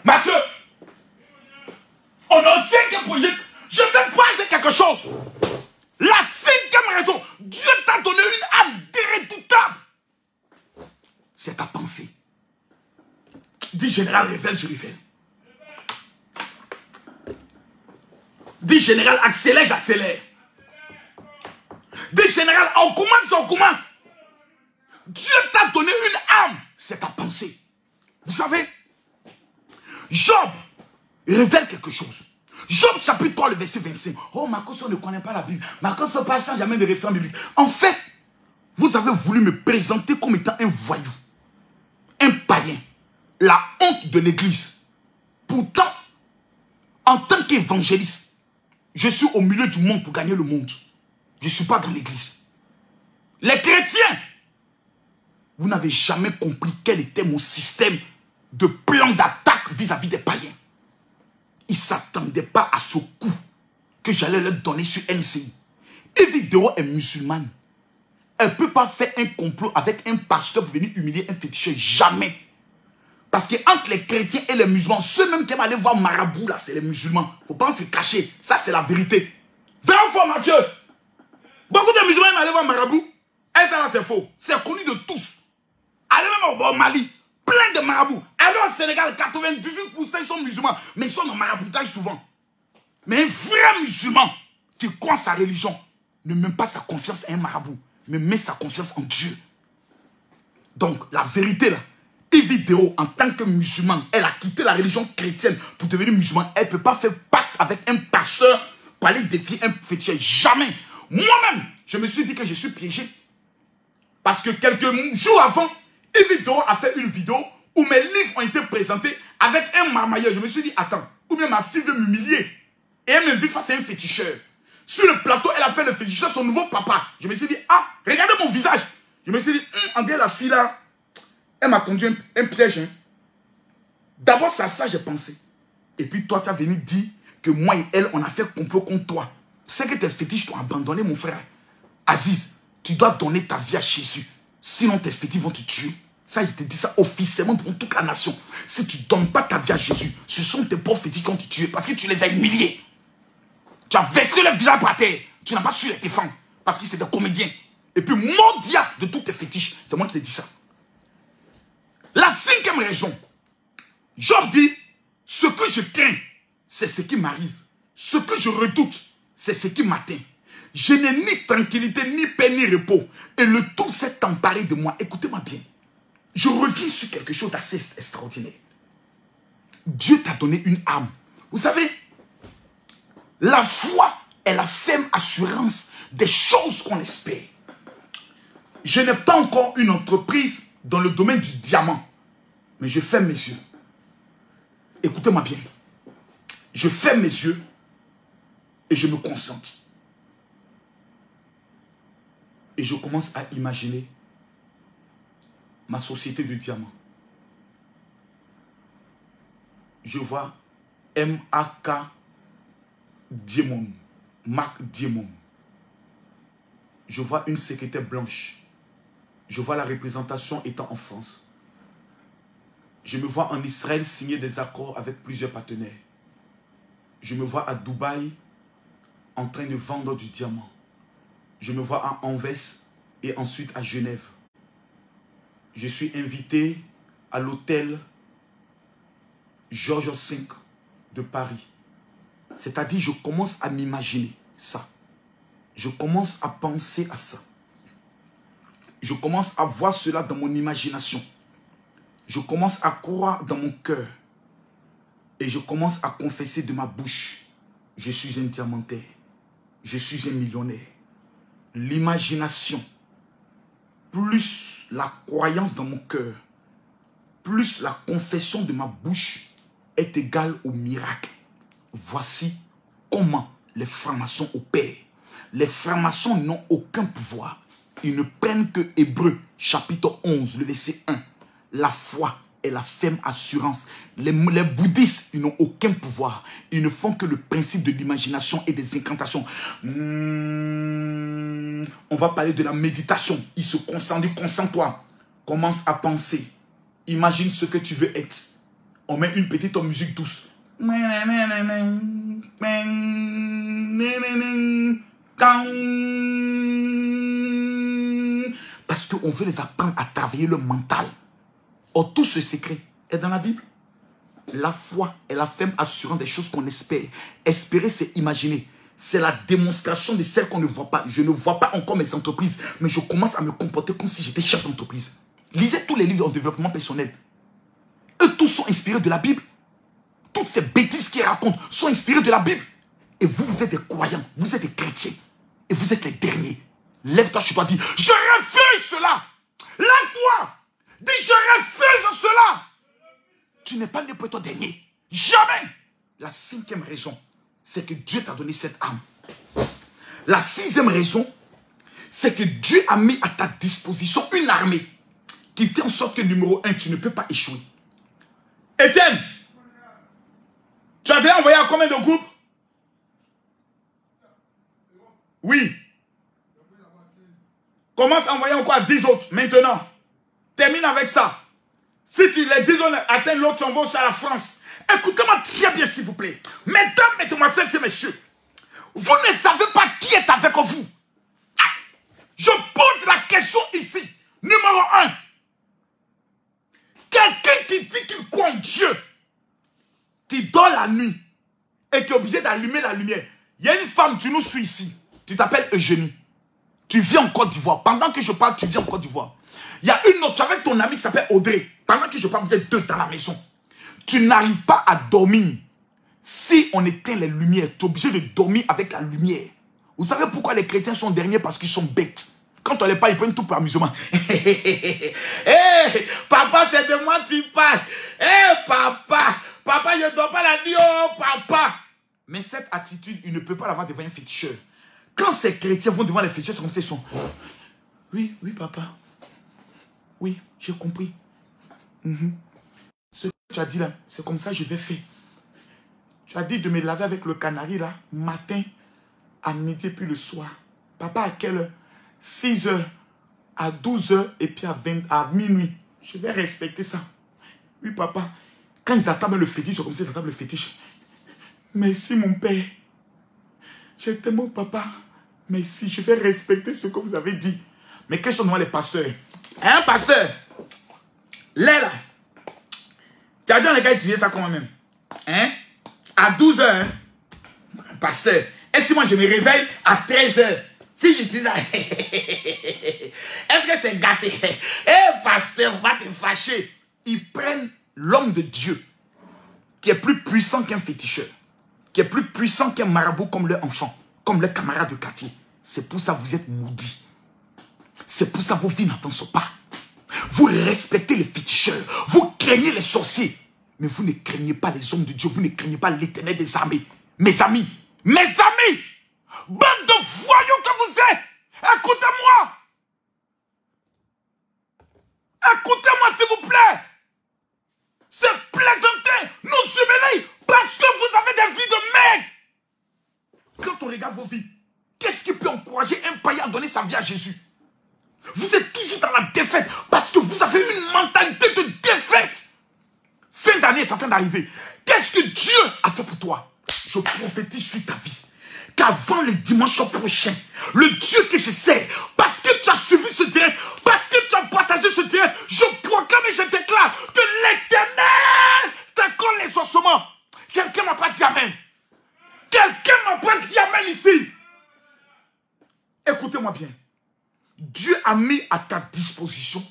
Mathieu, on a 5e projet. Je te parle de quelque chose. La 5e raison, Dieu t'a donné une âme redoutable. C'est ta pensée. Dis général, révèle, je révèle. Dis général, accélère, j'accélère. Dis général, augmente, j'augmente. Dieu t'a donné une âme. C'est ta pensée. Vous savez, Job révèle quelque chose. Job chapitre 3, le verset 25. Oh, Marcos, on ne connaît pas la Bible. Marcos, on ne passe jamais de référence biblique. En fait, vous avez voulu me présenter comme étant un voyou, un païen, la honte de l'église. Pourtant, en tant qu'évangéliste, je suis au milieu du monde pour gagner le monde. Je ne suis pas dans l'église. Les chrétiens, vous n'avez jamais compris quel était mon système de plan d'attaque vis-à-vis des païens. Ils ne s'attendaient pas à ce coup que j'allais leur donner sur NCI. Evie Dero est musulmane. Elle ne peut pas faire un complot avec un pasteur pour venir humilier un féticheur. Jamais. Parce que entre les chrétiens et les musulmans, ceux même qui aiment aller voir marabout, là, c'est les musulmans. Il ne faut pas se cacher. Ça, c'est la vérité. Viens fort, Mathieu. Beaucoup de musulmans aiment aller voir marabout. Et ça, là, c'est faux. C'est connu de tous. Allez même au Mali. Plein de marabouts. Allez au Sénégal, 98% ils sont musulmans. Mais ils sont dans maraboutage souvent. Mais un vrai musulman qui croit en sa religion ne met pas sa confiance à un marabout, mais met sa confiance en Dieu. Donc, la vérité là, Evie Dero, en tant que musulman, elle a quitté la religion chrétienne pour devenir musulman. Elle ne peut pas faire pacte avec un pasteur pour aller défier un féticheur. Jamais. Moi-même, je me suis dit que je suis piégé. Parce que quelques jours avant, Evie Dero a fait une vidéo où mes livres ont été présentés avec un marmailleur. Je me suis dit, attends, ou bien ma fille veut m'humilier. Et elle m'invite face à un féticheur. Sur le plateau, elle a fait le féticheur, son nouveau papa. Je me suis dit, ah, regardez mon visage. Je me suis dit, en dirait la fille là, elle m'a tendu un piège. Hein. D'abord, c'est à ça j'ai pensé. Et puis toi, tu as venu dire que moi et elle, on a fait complot contre toi. C'est que tes fétiches t'ont abandonné, mon frère. Aziz, tu dois donner ta vie à Jésus. Sinon, tes fétiches vont te tuer. Ça, je te dis ça officiellement devant toute la nation. Si tu ne donnes pas ta vie à Jésus, ce sont tes pauvres fétiches qui vont te tuer parce que tu les as humiliés. Tu as versé le visage par terre. Tu n'as pas su les défendre parce que c'est des comédiens. Et puis, maudit de tous tes fétiches. C'est moi qui te dis ça. La 5e raison. Job dit, ce que je crains, c'est ce qui m'arrive. Ce que je redoute, c'est ce qui m'atteint. Je n'ai ni tranquillité, ni paix, ni repos. Et le tout s'est emparé de moi. Écoutez-moi bien. Je reviens sur quelque chose d'assez extraordinaire. Dieu t'a donné une âme. Vous savez, la foi est la ferme assurance des choses qu'on espère. Je n'ai pas encore une entreprise dans le domaine du diamant. Mais je ferme mes yeux. Écoutez-moi bien. Je ferme mes yeux. Et je me concentre. Et je commence à imaginer ma société de diamants. Je vois M.A.K. Diamond. Marc Diamond. Je vois une secrétaire blanche. Je vois la représentation étant en France. Je me vois en Israël signer des accords avec plusieurs partenaires. Je me vois à Dubaï en train de vendre du diamant. Je me vois à Anvers et ensuite à Genève. Je suis invité à l'hôtel Georges V de Paris. C'est-à-dire, je commence à m'imaginer ça. Je commence à penser à ça. Je commence à voir cela dans mon imagination. Je commence à croire dans mon cœur. Et je commence à confesser de ma bouche. Je suis un diamantaire. Je suis un millionnaire. L'imagination, plus la croyance dans mon cœur, plus la confession de ma bouche est égale au miracle. Voici comment les francs-maçons opèrent. Les francs-maçons n'ont aucun pouvoir. Ils ne prennent que Hébreux, chapitre 11, le verset 1. La foi est la ferme assurance. Les bouddhistes, ils n'ont aucun pouvoir. Ils ne font que le principe de l'imagination et des incantations. On va parler de la méditation. Ils se concentrent. Concentre-toi. Commence à penser. Imagine ce que tu veux être. On met une petite musique douce. Parce qu'on veut les apprendre à travailler le mental. Or, tout ce secret est dans la Bible. La foi est la ferme assurance des choses qu'on espère. Espérer, c'est imaginer. C'est la démonstration de celles qu'on ne voit pas. Je ne vois pas encore mes entreprises, mais je commence à me comporter comme si j'étais chef d'entreprise. Lisez tous les livres en développement personnel. Eux tous sont inspirés de la Bible. Toutes ces bêtises qu'ils racontent sont inspirées de la Bible. Et vous, vous êtes des croyants, vous êtes des chrétiens. Et vous êtes les derniers. Lève-toi, je dois dire, je refuse cela. Lève-toi. Dis, je refuse cela. Tu n'es pas né pour être dernier. Jamais. La cinquième raison, c'est que Dieu t'a donné cette âme. La sixième raison, c'est que Dieu a mis à ta disposition une armée qui fait en sorte que numéro 1, tu ne peux pas échouer. Étienne, tu avais envoyé à combien de groupes? Oui. Commence à envoyer encore à 10 autres maintenant. Termine avec ça. Si tu les 10 autres atteignent l'autre, tu envoies aussi à la France. Écoutez-moi très bien s'il vous plaît. Mesdames, mesdemoiselles et messieurs, vous ne savez pas qui est avec vous. Je pose la question ici. Numéro 1. Quelqu'un qui dit qu'il croit en Dieu, qui dort la nuit et qui est obligé d'allumer la lumière. Il y a une femme, tu nous suis ici. Tu t'appelles Eugénie. Tu vis en Côte d'Ivoire. Pendant que je parle, tu vis en Côte d'Ivoire. Il y a une autre, tu es avec ton ami qui s'appelle Audrey. Pendant que je parle, vous êtes deux dans la maison. Tu n'arrives pas à dormir. Si on éteint les lumières, tu es obligé de dormir avec la lumière. Vous savez pourquoi les chrétiens sont derniers? Parce qu'ils sont bêtes. Quand on les parle, ils prennent tout pour amusement. Hey, papa, c'est de moi tu parles. Hey, papa, papa, je ne dors pas la nuit, oh, papa. Mais cette attitude, il ne peut pas l'avoir devant un féticheur. Quand ces chrétiens vont devant les féticheurs, c'est comme ça, ils sont... Oui, oui, papa. Oui, j'ai compris. Ce que tu as dit là, c'est comme ça que je vais faire. Tu as dit de me laver avec le canari là, matin, à midi, puis le soir. Papa, à quelle heure? 6 heures, à 12 heures, et puis à minuit. Je vais respecter ça. Oui, papa. Quand ils attendent le fétiche, c'est comme ça qu'ils attendent le fétiche. Merci, mon père. J'ai tellement, papa. Merci, je vais respecter ce que vous avez dit. Mais quels sont les pasteurs? Hein, pasteur? Là. Tu as dit on les gars étudier ça quand même. Hein? À 12 heures. Pasteur. Et si moi je me réveille à 13 heures? Si je dis ça. Est-ce que c'est gâté? Pasteur, va te fâcher. Ils prennent l'homme de Dieu qui est plus puissant qu'un féticheur, qui est plus puissant qu'un marabout comme leur enfant, comme leur camarade de quartier. C'est pour ça que vous êtes maudits. C'est pour ça que vos vies n'avancent pas. Vous respectez les féticheurs, vous craignez les sorciers, mais vous ne craignez pas les hommes de Dieu, vous ne craignez pas l'Éternel des armées. Mes amis, Mes amis, bande de voyous que vous êtes, écoutez-moi. Écoutez-moi s'il vous plaît. C'est plaisanter, nous humilier parce que vous avez des vies de merde. Quand on regarde vos vies, qu'est-ce qui peut encourager un païen à donner sa vie à Jésus? Vous êtes toujours dans la défaite parce que vous avez une mentalité de défaite. Fin d'année est en train d'arriver. Qu'est-ce que Dieu a fait pour toi? Je prophétise sur ta vie qu'avant le dimanche prochain, le Dieu que je sais, parce que tu as suivi ce direct, parce que tu as partagé ce direct, je proclame et je déclare que l'Éternel t'accorde les ossements. Quelqu'un m'a pas dit amen. Quelqu'un m'a pas dit amen ici. Écoutez-moi bien. Dieu a mis à ta disposition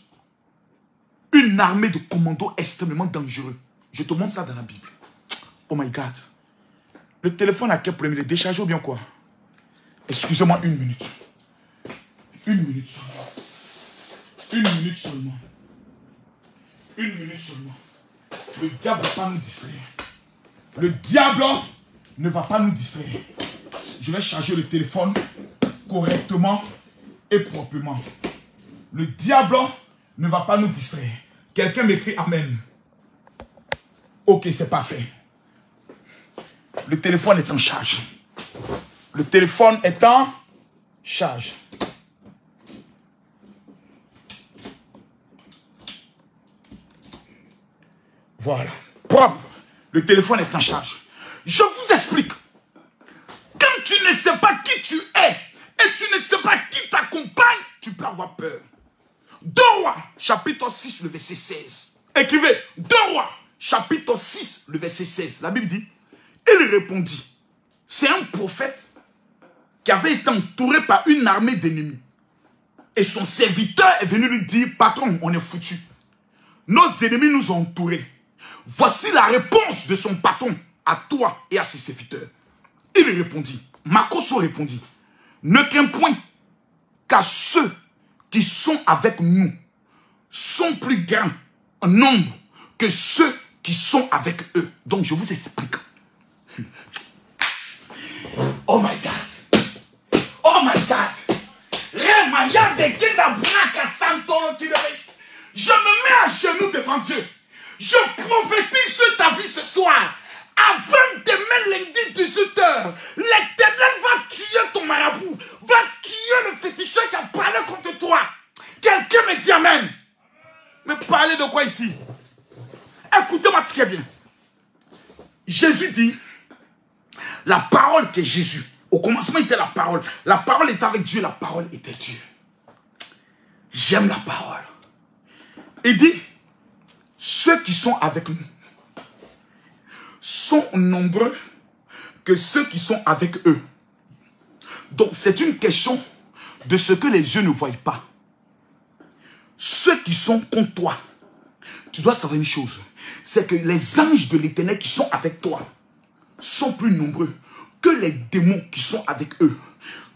une armée de commandos extrêmement dangereux. Je te montre ça dans la Bible. Oh my God. Le téléphone a quel problème? Il est déchargé ou bien quoi? Excusez-moi une minute. Une minute seulement. Une minute seulement. Une minute seulement. Le diable ne va pas nous distraire. Le diable ne va pas nous distraire. Je vais charger le téléphone correctement et proprement. Le diable ne va pas nous distraire. Quelqu'un m'écrit amen. Ok, c'est parfait. Le téléphone est en charge. Le téléphone est en charge. Voilà. Propre. Le téléphone est en charge. Je vous explique. Quand tu ne sais pas qui tu es et tu ne sais pas qui t'accompagne, tu peux avoir peur. 2 Rois, chapitre 6, le verset 16. Écrivez. 2 Rois, chapitre 6, le verset 16. La Bible dit, il répondit. C'est un prophète qui avait été entouré par une armée d'ennemis. Et son serviteur est venu lui dire, patron, on est foutu. Nos ennemis nous ont entourés. Voici la réponse de son patron à toi et à ses serviteurs. Il répondit, Makoso répondit, ne crains point, car ceux qui sont avec nous sont plus grands en nombre que ceux qui sont avec eux. Donc je vous explique. Oh my God. Oh my God. Je me mets à genoux devant Dieu. Je prophétise sur ta vie ce soir. Avant demain lundi 18h, l'Éternel va tuer ton marabout. Va tuer le féticheur qui a parlé contre toi. Quelqu'un me dit amen. Mais parlez de quoi ici? Écoutez-moi très bien. Jésus dit, la parole qui est Jésus. Au commencement était la parole. La parole était avec Dieu, la parole était Dieu. J'aime la parole. Il dit, ceux qui sont avec nous sont nombreux que ceux qui sont avec eux. Donc c'est une question de ce que les yeux ne voient pas. Ceux qui sont contre toi, tu dois savoir une chose, c'est que les anges de l'Éternel qui sont avec toi sont plus nombreux que les démons qui sont avec eux.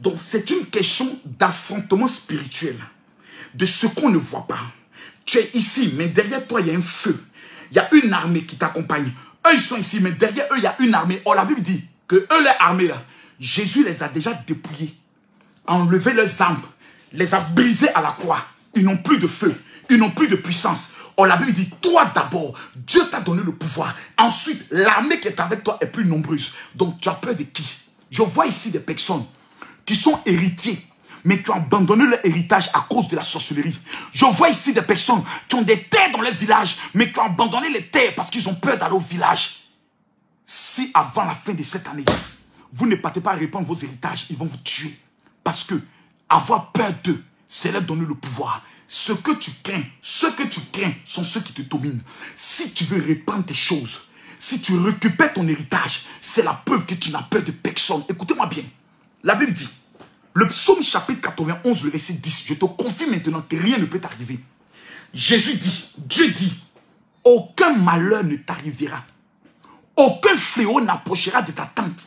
Donc c'est une question d'affrontement spirituel, de ce qu'on ne voit pas. Tu es ici, mais derrière toi il y a un feu. Il y a une armée qui t'accompagne. Eux ils sont ici, mais derrière eux il y a une armée. Or la Bible dit que eux, les armées là, Jésus les a déjà dépouillés, a enlevé leurs armes, les a brisés à la croix. Ils n'ont plus de feu, ils n'ont plus de puissance. Or la Bible dit, toi d'abord, Dieu t'a donné le pouvoir. Ensuite, l'armée qui est avec toi est plus nombreuse. Donc tu as peur de qui? Je vois ici des personnes qui sont héritiers, mais qui ont abandonné leur héritage à cause de la sorcellerie. Je vois ici des personnes qui ont des terres dans leur village, mais qui ont abandonné les terres parce qu'ils ont peur d'aller au village. Si avant la fin de cette année, vous ne partez pas à répandre vos héritages, ils vont vous tuer. Parce que avoir peur d'eux, c'est leur donner le pouvoir. Ce que tu crains sont ceux qui te dominent. Si tu veux répandre tes choses, si tu récupères ton héritage, c'est la preuve que tu n'as peur de personne. Écoutez-moi bien. La Bible dit, le psaume chapitre 91, le verset 10, je te confie maintenant que rien ne peut t'arriver. Jésus dit, Dieu dit, aucun malheur ne t'arrivera. Aucun fléau n'approchera de ta tente.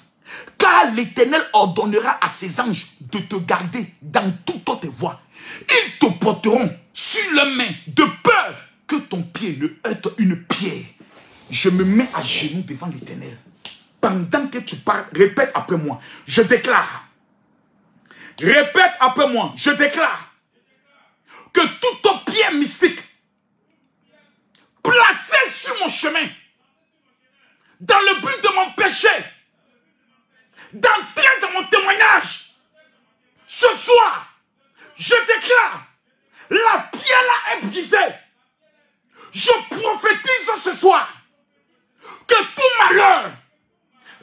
Car l'Éternel ordonnera à ses anges de te garder dans toutes tes voies. Ils te porteront sur leurs mains de peur que ton pied ne heurte une pierre. Je me mets à genoux devant l'Éternel. pendant que tu parles, répète après moi. Je déclare. Répète après moi. Je déclare que tout pied mystique placé sur mon chemin, dans le but de mon péché, d'entrer dans mon témoignage, ce soir, je déclare, la pierre là est brisée. Je prophétise ce soir que tout malheur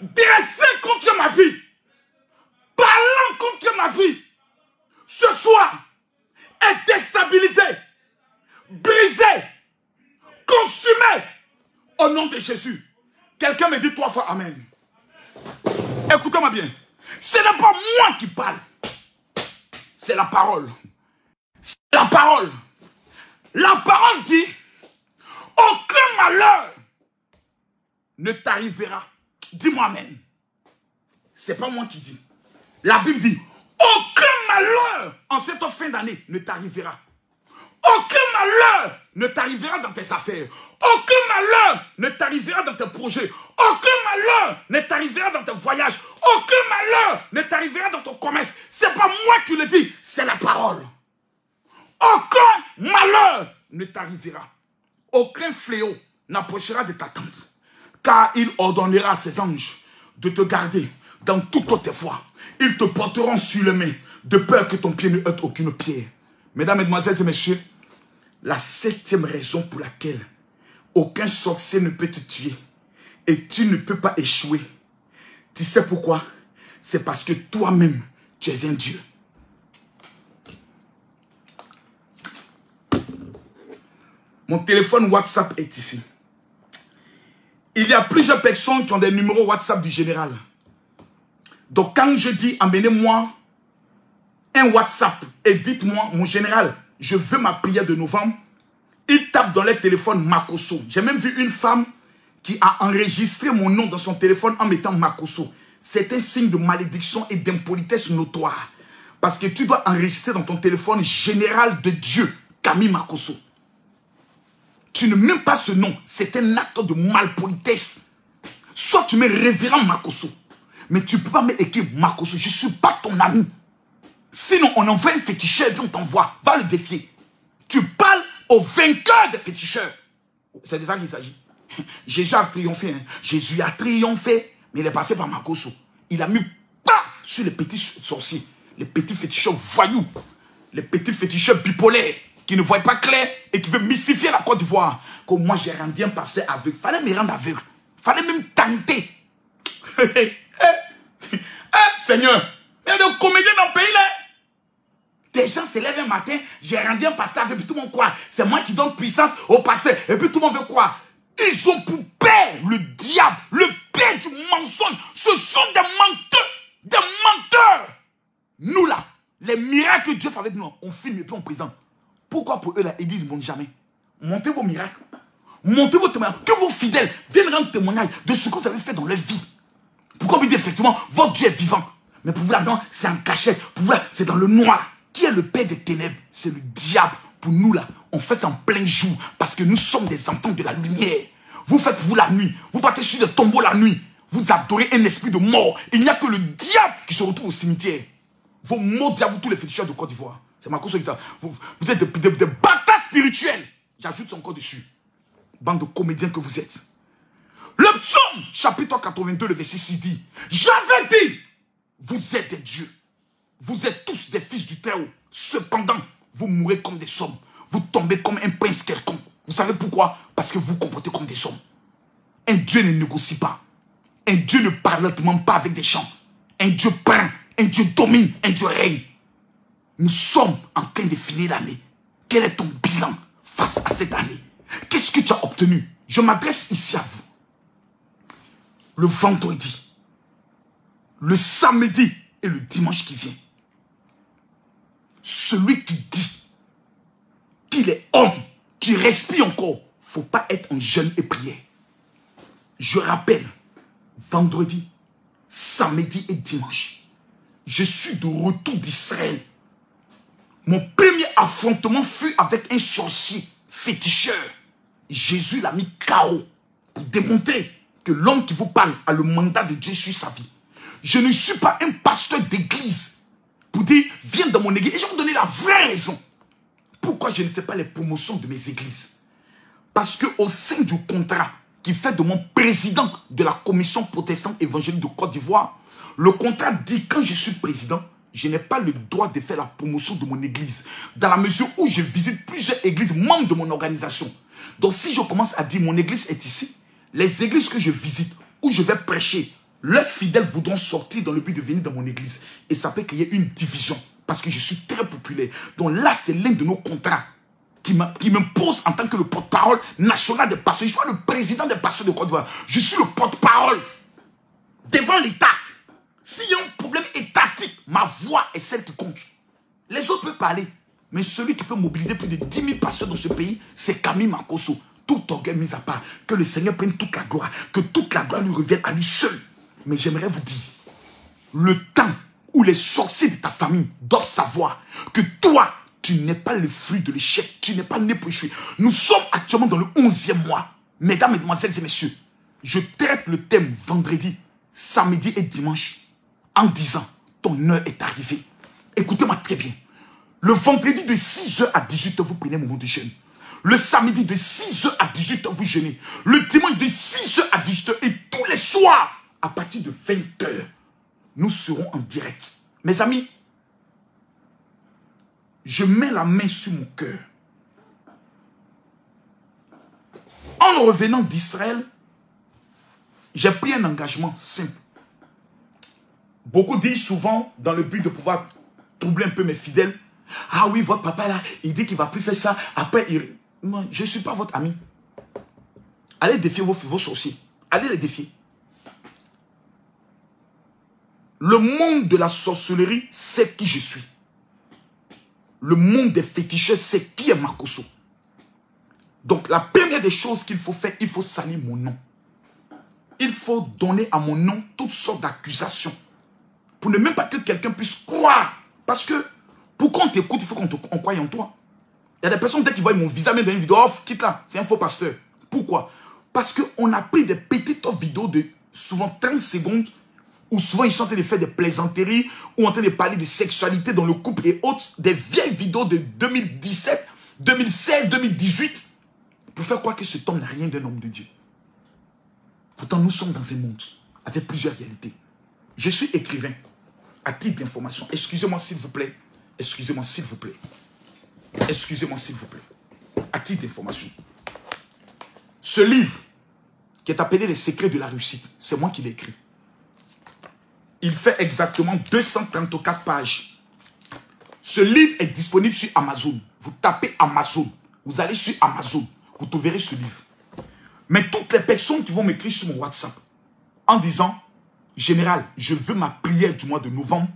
dressé contre ma vie, parlant contre ma vie, ce soir est déstabilisé, brisé, consumé au nom de Jésus. Quelqu'un me dit 3 fois Amen. Écoutez-moi bien. Ce n'est pas moi qui parle. C'est la parole. C'est la parole. La parole dit, aucun malheur ne t'arrivera. Dis-moi Amen. C'est pas moi qui dis. La Bible dit, aucun malheur en cette fin d'année ne t'arrivera. Aucun malheur ne t'arrivera dans tes affaires. Aucun malheur ne t'arrivera dans tes projets. Aucun malheur ne t'arrivera dans tes voyages. Aucun malheur ne t'arrivera dans ton commerce. C'est pas moi qui le dis, c'est la parole. Aucun malheur ne t'arrivera. Aucun fléau n'approchera de ta tente. Car il ordonnera à ses anges de te garder dans toutes tes voies. Ils te porteront sur les mains, de peur que ton pied ne heurte aucune pierre. Mesdames, mesdemoiselles et messieurs, la 7e raison pour laquelle aucun sorcier ne peut te tuer et tu ne peux pas échouer, tu sais pourquoi? C'est parce que toi-même, tu es un Dieu. Mon téléphone WhatsApp est ici. Il y a plusieurs personnes qui ont des numéros WhatsApp du général. Donc quand je dis amenez-moi un WhatsApp et dites-moi, mon général, je veux ma prière de novembre, il tape dans le téléphone Makosso. J'ai même vu une femme qui a enregistré mon nom dans son téléphone en mettant Makosso. C'est un signe de malédiction et d'impolitesse notoire. Parce que tu dois enregistrer dans ton téléphone général de Dieu, Camille Makosso. Tu ne mets pas ce nom, c'est un acte de malpolitesse. Soit tu mets révérend Makosso, mais tu ne peux pas m'écrire Makosso, je ne suis pas ton ami. Sinon, on envoie un féticheur et on t'envoie. Va le défier. Tu parles au vainqueur des féticheurs. C'est de ça qu'il s'agit. Jésus a triomphé. Hein. Jésus a triomphé. Mais il est passé par Makosso. Il a mis pas sur les petits sorciers. Les petits féticheurs voyous. Les petits féticheurs bipolaires. Qui ne voient pas clair et qui veulent mystifier la Côte d'Ivoire. Comme moi, j'ai rendu un pasteur aveugle. Fallait me rendre aveugle. Fallait même tenter. Seigneur. Il y a des comédiens dans le pays là. Des gens se lèvent un matin, j'ai rendu un pasteur avec, puis tout le monde croit. C'est moi qui donne puissance au pasteur. Et puis tout le monde veut croire. Ils ont pour père le diable, le père du mensonge. Ce sont des menteurs. Des menteurs. Nous là, les miracles que Dieu fait avec nous, on filme et puis on présente. Pourquoi pour eux là, ils disent bon jamais. Montez vos miracles. Montez vos témoignages. Que vos fidèles viennent rendre témoignage de ce que vous avez fait dans leur vie. Pourquoi vous dites effectivement, votre Dieu est vivant. Mais pour vous là-dedans, c'est en cachette. Pour vous là, c'est dans le noir. Qui est le père des ténèbres? C'est le diable. Pour nous là, on fait ça en plein jour. Parce que nous sommes des enfants de la lumière. Vous faites vous la nuit. Vous partez sur des tombeaux la nuit. Vous adorez un esprit de mort. Il n'y a que le diable qui se retrouve au cimetière. Vos mots diables, tous les féticheurs de Côte d'Ivoire. C'est ma cause. Vous êtes des bâtards spirituels. J'ajoute encore dessus. Bande de comédiens que vous êtes. Le psaume, chapitre 82, le verset 6 dit, j'avais dit, vous êtes des dieux. Vous êtes tous des fils du Très-Haut. Cependant, vous mourrez comme des hommes. Vous tombez comme un prince quelconque. Vous savez pourquoi? Parce que vous vous comportez comme des hommes. Un Dieu ne négocie pas. Un Dieu ne parle pas avec des chants. Un Dieu peint. Un Dieu domine. Un Dieu règne. Nous sommes en train de finir l'année. Quel est ton bilan face à cette année? Qu'est-ce que tu as obtenu? Je m'adresse ici à vous. Le vendredi, le samedi et le dimanche qui vient. Celui qui dit qu'il est homme, qui respire encore, il ne faut pas être en jeûne et prière. Je rappelle, vendredi, samedi et dimanche, je suis de retour d'Israël. Mon premier affrontement fut avec un sorcier féticheur. Jésus l'a mis KO pour démontrer que l'homme qui vous parle a le mandat de Dieu sur sa vie. Je ne suis pas un pasteur d'église pour dire, viens dans mon église. Et je vais vous donner la vraie raison. Pourquoi je ne fais pas les promotions de mes églises? Parce qu'au sein du contrat qui fait de mon président de la commission protestante évangélique de Côte d'Ivoire, le contrat dit quand je suis président, je n'ai pas le droit de faire la promotion de mon église. Dans la mesure où je visite plusieurs églises membres de mon organisation. Donc si je commence à dire mon église est ici, les églises que je visite, où je vais prêcher, leurs fidèles voudront sortir dans le but de venir dans mon église. Et ça peut qu'il y ait une division. Parce que je suis très populaire. Donc là, c'est l'un de nos contrats qui m'impose en tant que le porte-parole national des pasteurs. Je suis pas le président des pasteurs de Côte d'Ivoire. Je suis le porte-parole devant l'État. S'il y a un problème étatique, ma voix est celle qui compte. Les autres peuvent parler. Mais celui qui peut mobiliser plus de 10 000 pasteurs dans ce pays, c'est Camille Makosso. Tout orgueil mis à part. Que le Seigneur prenne toute la gloire. Que toute la gloire lui revienne à lui seul. Mais j'aimerais vous dire, le temps où les sorciers de ta famille doivent savoir que toi, tu n'es pas le fruit de l'échec. Tu n'es pas né pour échouer. Nous sommes actuellement dans le 11e mois. Mesdames, mesdemoiselles et messieurs, je traite le thème vendredi, samedi et dimanche en disant, ton heure est arrivée. Écoutez-moi très bien. Le vendredi de 6h à 18h, vous prenez un moment de jeûne. Le samedi de 6h à 18h, vous jeûnez. Le dimanche de 6h à 18h et tous les soirs, à partir de 20h, nous serons en direct. Mes amis, je mets la main sur mon cœur. En revenant d'Israël, j'ai pris un engagement simple. Beaucoup disent souvent, dans le but de pouvoir troubler un peu mes fidèles, ah oui, votre papa là, il dit qu'il ne va plus faire ça. Après, moi, je ne suis pas votre ami. Allez défier vos sorciers. Allez les défier. Le monde de la sorcellerie sait qui je suis. Le monde des féticheurs sait qui est Makosso. Donc la première des choses qu'il faut faire, il faut salir mon nom. Il faut donner à mon nom toutes sortes d'accusations. Pour ne même pas que quelqu'un puisse croire. Parce que pour qu'on t'écoute, il faut qu'on croie en toi. Il y a des personnes, dès qu'ils voient mon visage, même dans une vidéo, off, quitte là, c'est un faux pasteur. Pourquoi? Parce qu'on a pris des petites vidéos de souvent 30 secondes, où souvent ils sont en train de faire des plaisanteries, ou en train de parler de sexualité dans le couple et autres, des vieilles vidéos de 2017, 2016, 2018, pour faire croire que cet homme n'a rien d'un homme de Dieu. Pourtant, nous sommes dans un monde avec plusieurs réalités. Je suis écrivain, à titre d'information. Excusez-moi s'il vous plaît. Excusez-moi s'il vous plaît. Excusez-moi s'il vous plaît. À titre d'information. Ce livre, qui est appelé Les secrets de la réussite, c'est moi qui l'ai écrit. Il fait exactement 234 pages. Ce livre est disponible sur Amazon. Vous tapez Amazon. Vous allez sur Amazon. Vous trouverez ce livre. Mais toutes les personnes qui vont m'écrire sur mon WhatsApp en disant, général, je veux ma prière du mois de novembre.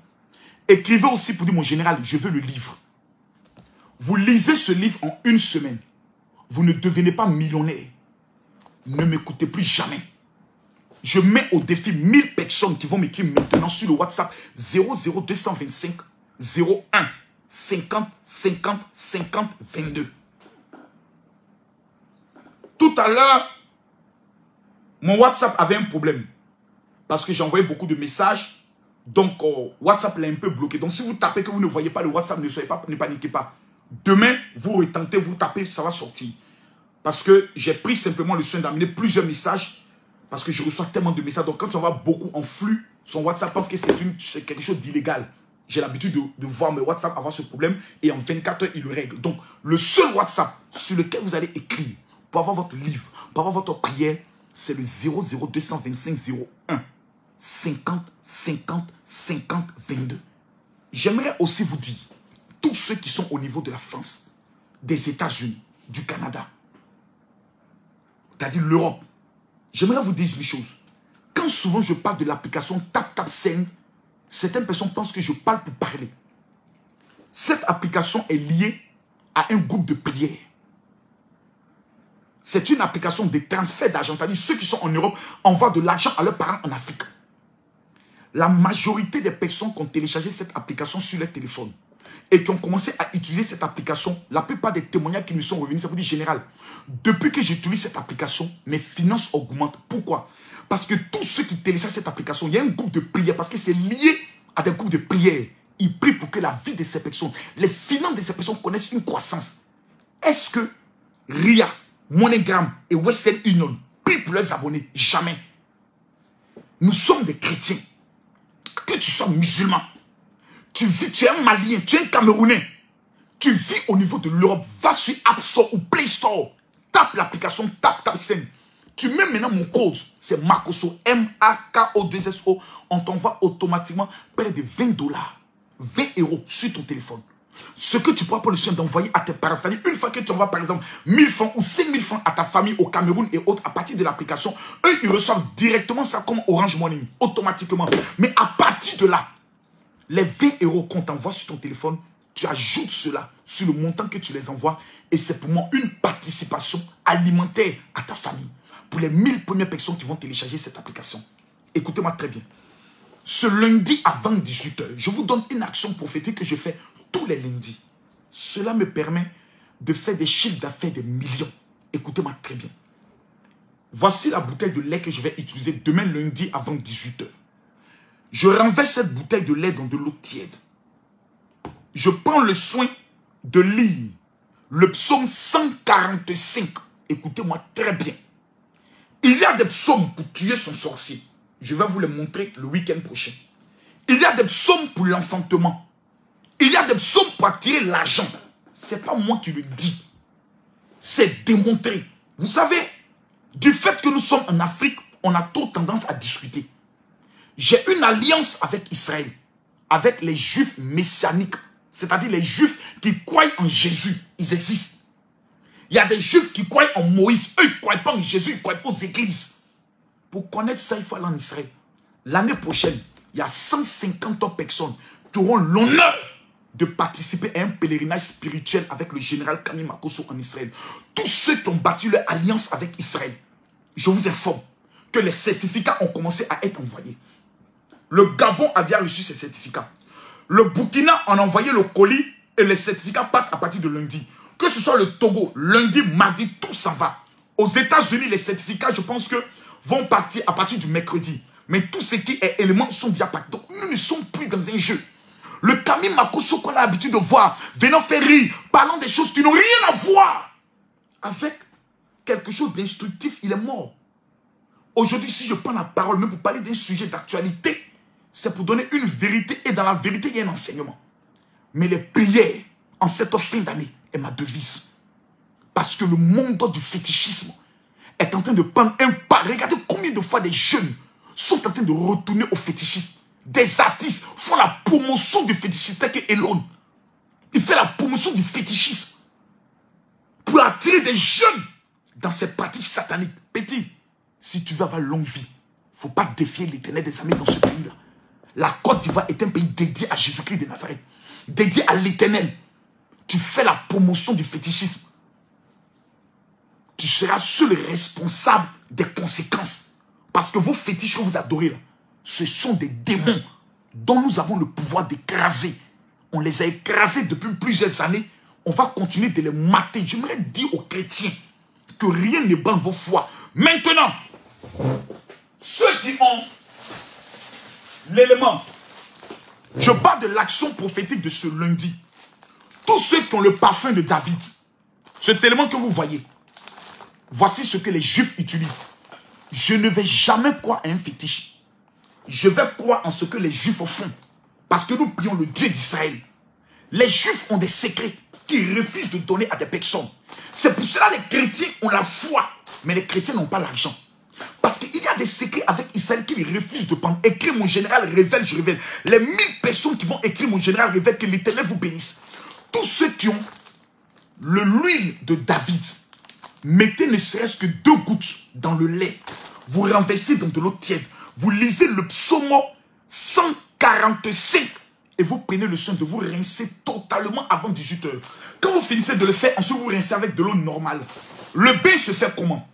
Écrivez aussi pour dire, mon général, je veux le livre. Vous lisez ce livre en une semaine. Vous ne devenez pas millionnaire. Ne m'écoutez plus jamais. Je mets au défi 1000 personnes qui vont m'écrire maintenant sur le WhatsApp 00225 01 50 50 50 22. Tout à l'heure, mon WhatsApp avait un problème. Parce que j'ai envoyé beaucoup de messages. Donc, WhatsApp l'a un peu bloqué. Donc, si vous tapez que vous ne voyez pas le WhatsApp, ne paniquez pas. Demain, vous retentez, vous tapez, ça va sortir. Parce que j'ai pris simplement le soin d'amener plusieurs messages. Parce que je reçois tellement de messages. Donc, quand on va beaucoup en flux, son WhatsApp pense que c'est quelque chose d'illégal. J'ai l'habitude de voir mes WhatsApp avoir ce problème. Et en 24 heures, il le règle. Donc, le seul WhatsApp sur lequel vous allez écrire pour avoir votre livre, pour avoir votre prière, c'est le 00225 01 50 50 50 22. J'aimerais aussi vous dire, tous ceux qui sont au niveau de la France, des États-Unis, du Canada, c'est-à-dire l'Europe, j'aimerais vous dire une chose. Quand souvent je parle de l'application TapTapSend, certaines personnes pensent que je parle pour parler. Cette application est liée à un groupe de prière. C'est une application de transfert d'argent. C'est-à-dire ceux qui sont en Europe envoient de l'argent à leurs parents en Afrique. La majorité des personnes qui ont téléchargé cette application sur leur téléphone et qui ont commencé à utiliser cette application, la plupart des témoignages qui me sont revenus, ça vous dit général, depuis que j'utilise cette application, mes finances augmentent. Pourquoi? Parce que tous ceux qui téléchargent cette application, il y a un groupe de prière parce que c'est lié à des groupes de prière. Ils prient pour que la vie de ces personnes, les finances de ces personnes connaissent une croissance. Est-ce que RIA, MoneyGram et Western Union prient pour leurs abonnés? Jamais. Nous sommes des chrétiens. Que tu sois musulman, tu es un Malien, tu es un Camerounais, tu vis au niveau de l'Europe, va sur App Store ou Play Store, tape l'application, tape Scène. Tu mets maintenant mon code, c'est Makoso, M-A-K-O-2-S-O, on t'envoie automatiquement près de 20 $, 20 € sur ton téléphone. Ce que tu pourras prendre le soin d'envoyer à tes parents, c'est-à-dire une fois que tu envoies par exemple 1000 francs ou 5000 francs à ta famille au Cameroun et autres, à partir de l'application, eux ils reçoivent directement ça comme Orange Money, automatiquement. Mais à partir de là, les 20 € qu'on t'envoie sur ton téléphone, tu ajoutes cela sur le montant que tu les envoies et c'est pour moi une participation alimentaire à ta famille. Pour les 1000 premières personnes qui vont télécharger cette application. Écoutez-moi très bien. Ce lundi avant 18 h, je vous donne une action prophétique que je fais tous les lundis. Cela me permet de faire des chiffres d'affaires de millions. Écoutez-moi très bien. Voici la bouteille de lait que je vais utiliser demain lundi avant 18 h. Je renverse cette bouteille de lait dans de l'eau tiède. Je prends le soin de lire le psaume 145. Écoutez-moi très bien. Il y a des psaumes pour tuer son sorcier. Je vais vous les montrer le week-end prochain. Il y a des psaumes pour l'enfantement. Il y a des psaumes pour attirer l'argent. Ce n'est pas moi qui le dis. C'est démontré. Vous savez, du fait que nous sommes en Afrique, on a trop tendance à discuter. J'ai une alliance avec Israël, avec les Juifs messianiques, c'est-à-dire les Juifs qui croient en Jésus. Ils existent. Il y a des Juifs qui croient en Moïse. Eux, ils ne croient pas en Jésus, ils ne croient pas aux églises. Pour connaître ça, il faut aller en Israël. L'année prochaine, il y a 150 personnes qui auront l'honneur de participer à un pèlerinage spirituel avec le général Kani Makoso en Israël. Tous ceux qui ont battu leur alliance avec Israël, je vous informe que les certificats ont commencé à être envoyés. Le Gabon a déjà reçu ses certificats. Le Burkina en a envoyé le colis et les certificats partent à partir de lundi. Que ce soit le Togo, lundi, mardi, tout ça va. Aux États-Unis, les certificats, je pense que vont partir à partir du mercredi. Mais tout ce qui est éléments sont déjà partis. Donc, nous ne sommes plus dans un jeu. Le Kami Makoso qu'on a l'habitude de voir, venant faire rire, parlant des choses qui n'ont rien à voir avec quelque chose d'instructif, il est mort. Aujourd'hui, si je prends la parole, même pour parler d'un sujet d'actualité, c'est pour donner une vérité. Et dans la vérité, il y a un enseignement. Mais les prières en cette fin d'année est ma devise. Parce que le monde du fétichisme est en train de prendre un pas. Regardez combien de fois des jeunes sont en train de retourner au fétichisme. Des artistes font la promotion du fétichisme. C'est que Elon, il fait la promotion du fétichisme pour attirer des jeunes dans ces pratiques sataniques. Petit, si tu veux avoir longue vie, il ne faut pas défier l'Éternel des armées dans ce pays-là. La Côte d'Ivoire est un pays dédié à Jésus-Christ de Nazareth, dédié à l'Éternel. Tu fais la promotion du fétichisme. Tu seras seul responsable des conséquences. Parce que vos fétiches que vous adorez là, ce sont des démons dont nous avons le pouvoir d'écraser. On les a écrasés depuis plusieurs années. On va continuer de les mater. J'aimerais dire aux chrétiens que rien ne branle vos foi. Maintenant, ceux qui ont l'élément, je parle de l'action prophétique de ce lundi. Tous ceux qui ont le parfum de David, cet élément que vous voyez, voici ce que les Juifs utilisent. Je ne vais jamais croire à un fétiche. Je vais croire en ce que les Juifs font. Parce que nous prions le Dieu d'Israël. Les Juifs ont des secrets qu'ils refusent de donner à des personnes. C'est pour cela que les chrétiens ont la foi. Mais les chrétiens n'ont pas l'argent. Parce qu'il y a des secrets avec Israël qu'ils refusent de prendre. Écris mon général, révèle, je révèle. Les 1000 personnes qui vont écrire mon général, révèle, que l'Éternel vous bénisse. Tous ceux qui ont l'huile de David, mettez ne serait-ce que 2 gouttes dans le lait. Vous renversez dans de l'eau tiède. Vous lisez le psaume 145 et vous prenez le soin de vous rincer totalement avant 18 h. Quand vous finissez de le faire, ensuite vous rincez avec de l'eau normale. Le bain se fait comment?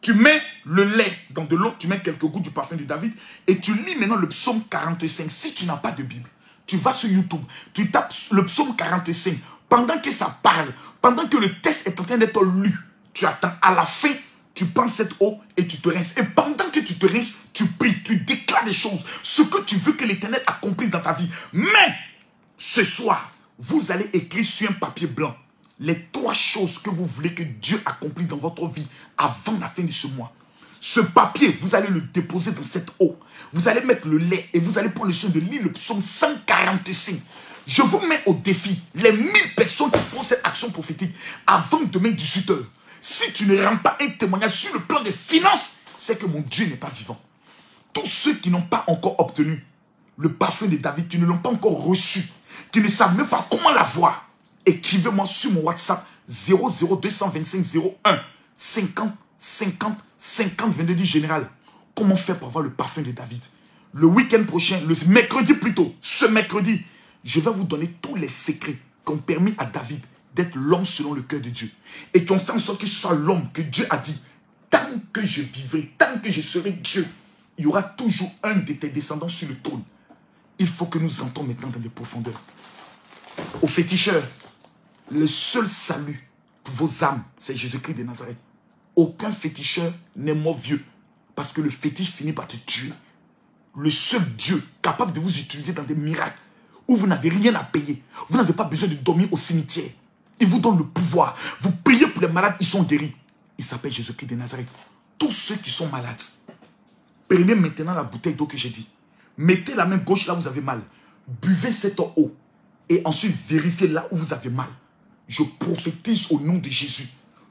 Tu mets le lait dans de l'eau, tu mets quelques gouttes du parfum de David et tu lis maintenant le psaume 45. Si tu n'as pas de Bible, tu vas sur YouTube, tu tapes le psaume 45. Pendant que ça parle, pendant que le texte est en train d'être lu, tu attends à la fin, tu prends cette eau et tu te rinces. Et pendant que tu te rinces, tu pries, tu déclares des choses. Ce que tu veux que l'Éternel accomplisse dans ta vie. Mais, ce soir, vous allez écrire sur un papier blanc les 3 choses que vous voulez que Dieu accomplisse dans votre vie avant la fin de ce mois. Ce papier, vous allez le déposer dans cette eau. Vous allez mettre le lait et vous allez prendre le soin de lire le psaume 145. Je vous mets au défi, les 1000 personnes qui font cette action prophétique avant demain 18 h. Si tu ne rends pas un témoignage sur le plan des finances, c'est que mon Dieu n'est pas vivant. Tous ceux qui n'ont pas encore obtenu le parfum de David, qui ne l'ont pas encore reçu, qui ne savent même pas comment l'avoir, écrivez-moi sur mon WhatsApp 00225 01 50 50 50 22 du général. Comment faire pour avoir le parfum de David? Le week-end prochain, le mercredi plutôt, ce mercredi, je vais vous donner tous les secrets qui ont permis à David d'être l'homme selon le cœur de Dieu. Et qui ont fait en sorte que ce soit l'homme que Dieu a dit, tant que je vivrai, tant que je serai Dieu, il y aura toujours un de tes descendants sur le trône. Il faut que nous entrons maintenant dans des profondeurs. Aux féticheurs, le seul salut pour vos âmes, c'est Jésus-Christ de Nazareth. Aucun féticheur n'est mort vieux, parce que le fétiche finit par te tuer. Le seul Dieu capable de vous utiliser dans des miracles, où vous n'avez rien à payer, vous n'avez pas besoin de dormir au cimetière. Il vous donne le pouvoir. Vous priez pour les malades, ils sont guéris. Il s'appelle Jésus-Christ de Nazareth. Tous ceux qui sont malades, prenez maintenant la bouteille d'eau que j'ai dit. Mettez la main gauche là où vous avez mal. Buvez cette eau. Et ensuite vérifiez là où vous avez mal. Je prophétise au nom de Jésus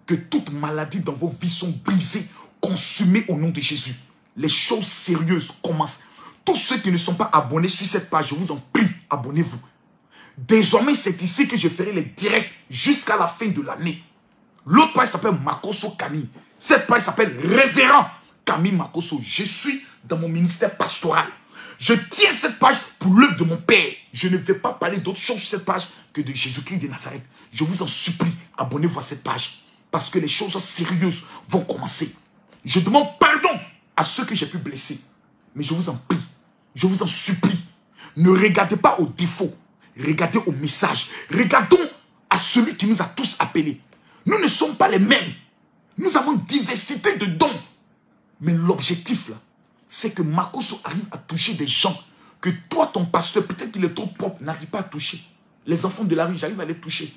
que toute maladie dans vos vies sont brisées, consumées au nom de Jésus. Les choses sérieuses commencent. Tous ceux qui ne sont pas abonnés sur cette page, je vous en prie, abonnez-vous. Désormais, c'est ici que je ferai les directs jusqu'à la fin de l'année. L'autre page s'appelle Makosso Camille. Cette page s'appelle Révérend Camille Makosso. Je suis dans mon ministère pastoral. Je tiens cette page pour l'œuvre de mon Père. Je ne vais pas parler d'autre chose sur cette page que de Jésus-Christ de Nazareth. Je vous en supplie, abonnez-vous à cette page. Parce que les choses sérieuses vont commencer. Je demande pardon à ceux que j'ai pu blesser. Mais je vous en prie, je vous en supplie. Ne regardez pas aux défauts. Regardez au message. Regardons à celui qui nous a tous appelés. Nous ne sommes pas les mêmes. Nous avons diversité de dons. Mais l'objectif là, c'est que Makosso arrive à toucher des gens que toi, ton pasteur, peut-être qu'il est trop propre, n'arrive pas à toucher. Les enfants de la rue, j'arrive à les toucher.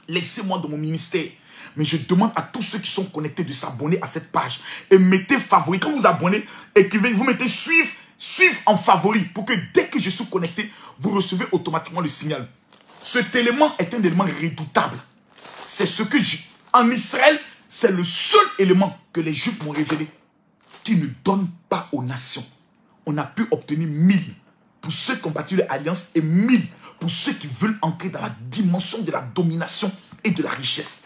Laissez-moi dans mon ministère. Mais je demande à tous ceux qui sont connectés de s'abonner à cette page. Et mettez favori. Quand vous abonnez, écrivez, vous mettez suivre en favori. Pour que dès que je suis connecté, vous recevez automatiquement le signal. Cet élément est un élément redoutable. C'est ce que en Israël, c'est le seul élément que les Juifs m'ont révélé. Qui ne donne pas aux nations. On a pu obtenir 1000 pour ceux qui ont battu l'alliance et 1000 pour ceux qui veulent entrer dans la dimension de la domination et de la richesse.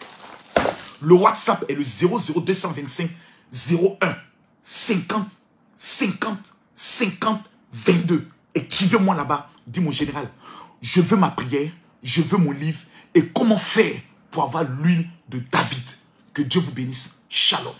Le WhatsApp est le 00225 01 50 50 50 22. Écrivez-moi là-bas. Dis mon général, je veux ma prière, je veux mon livre et comment faire pour avoir l'huile de David. Que Dieu vous bénisse. Shalom.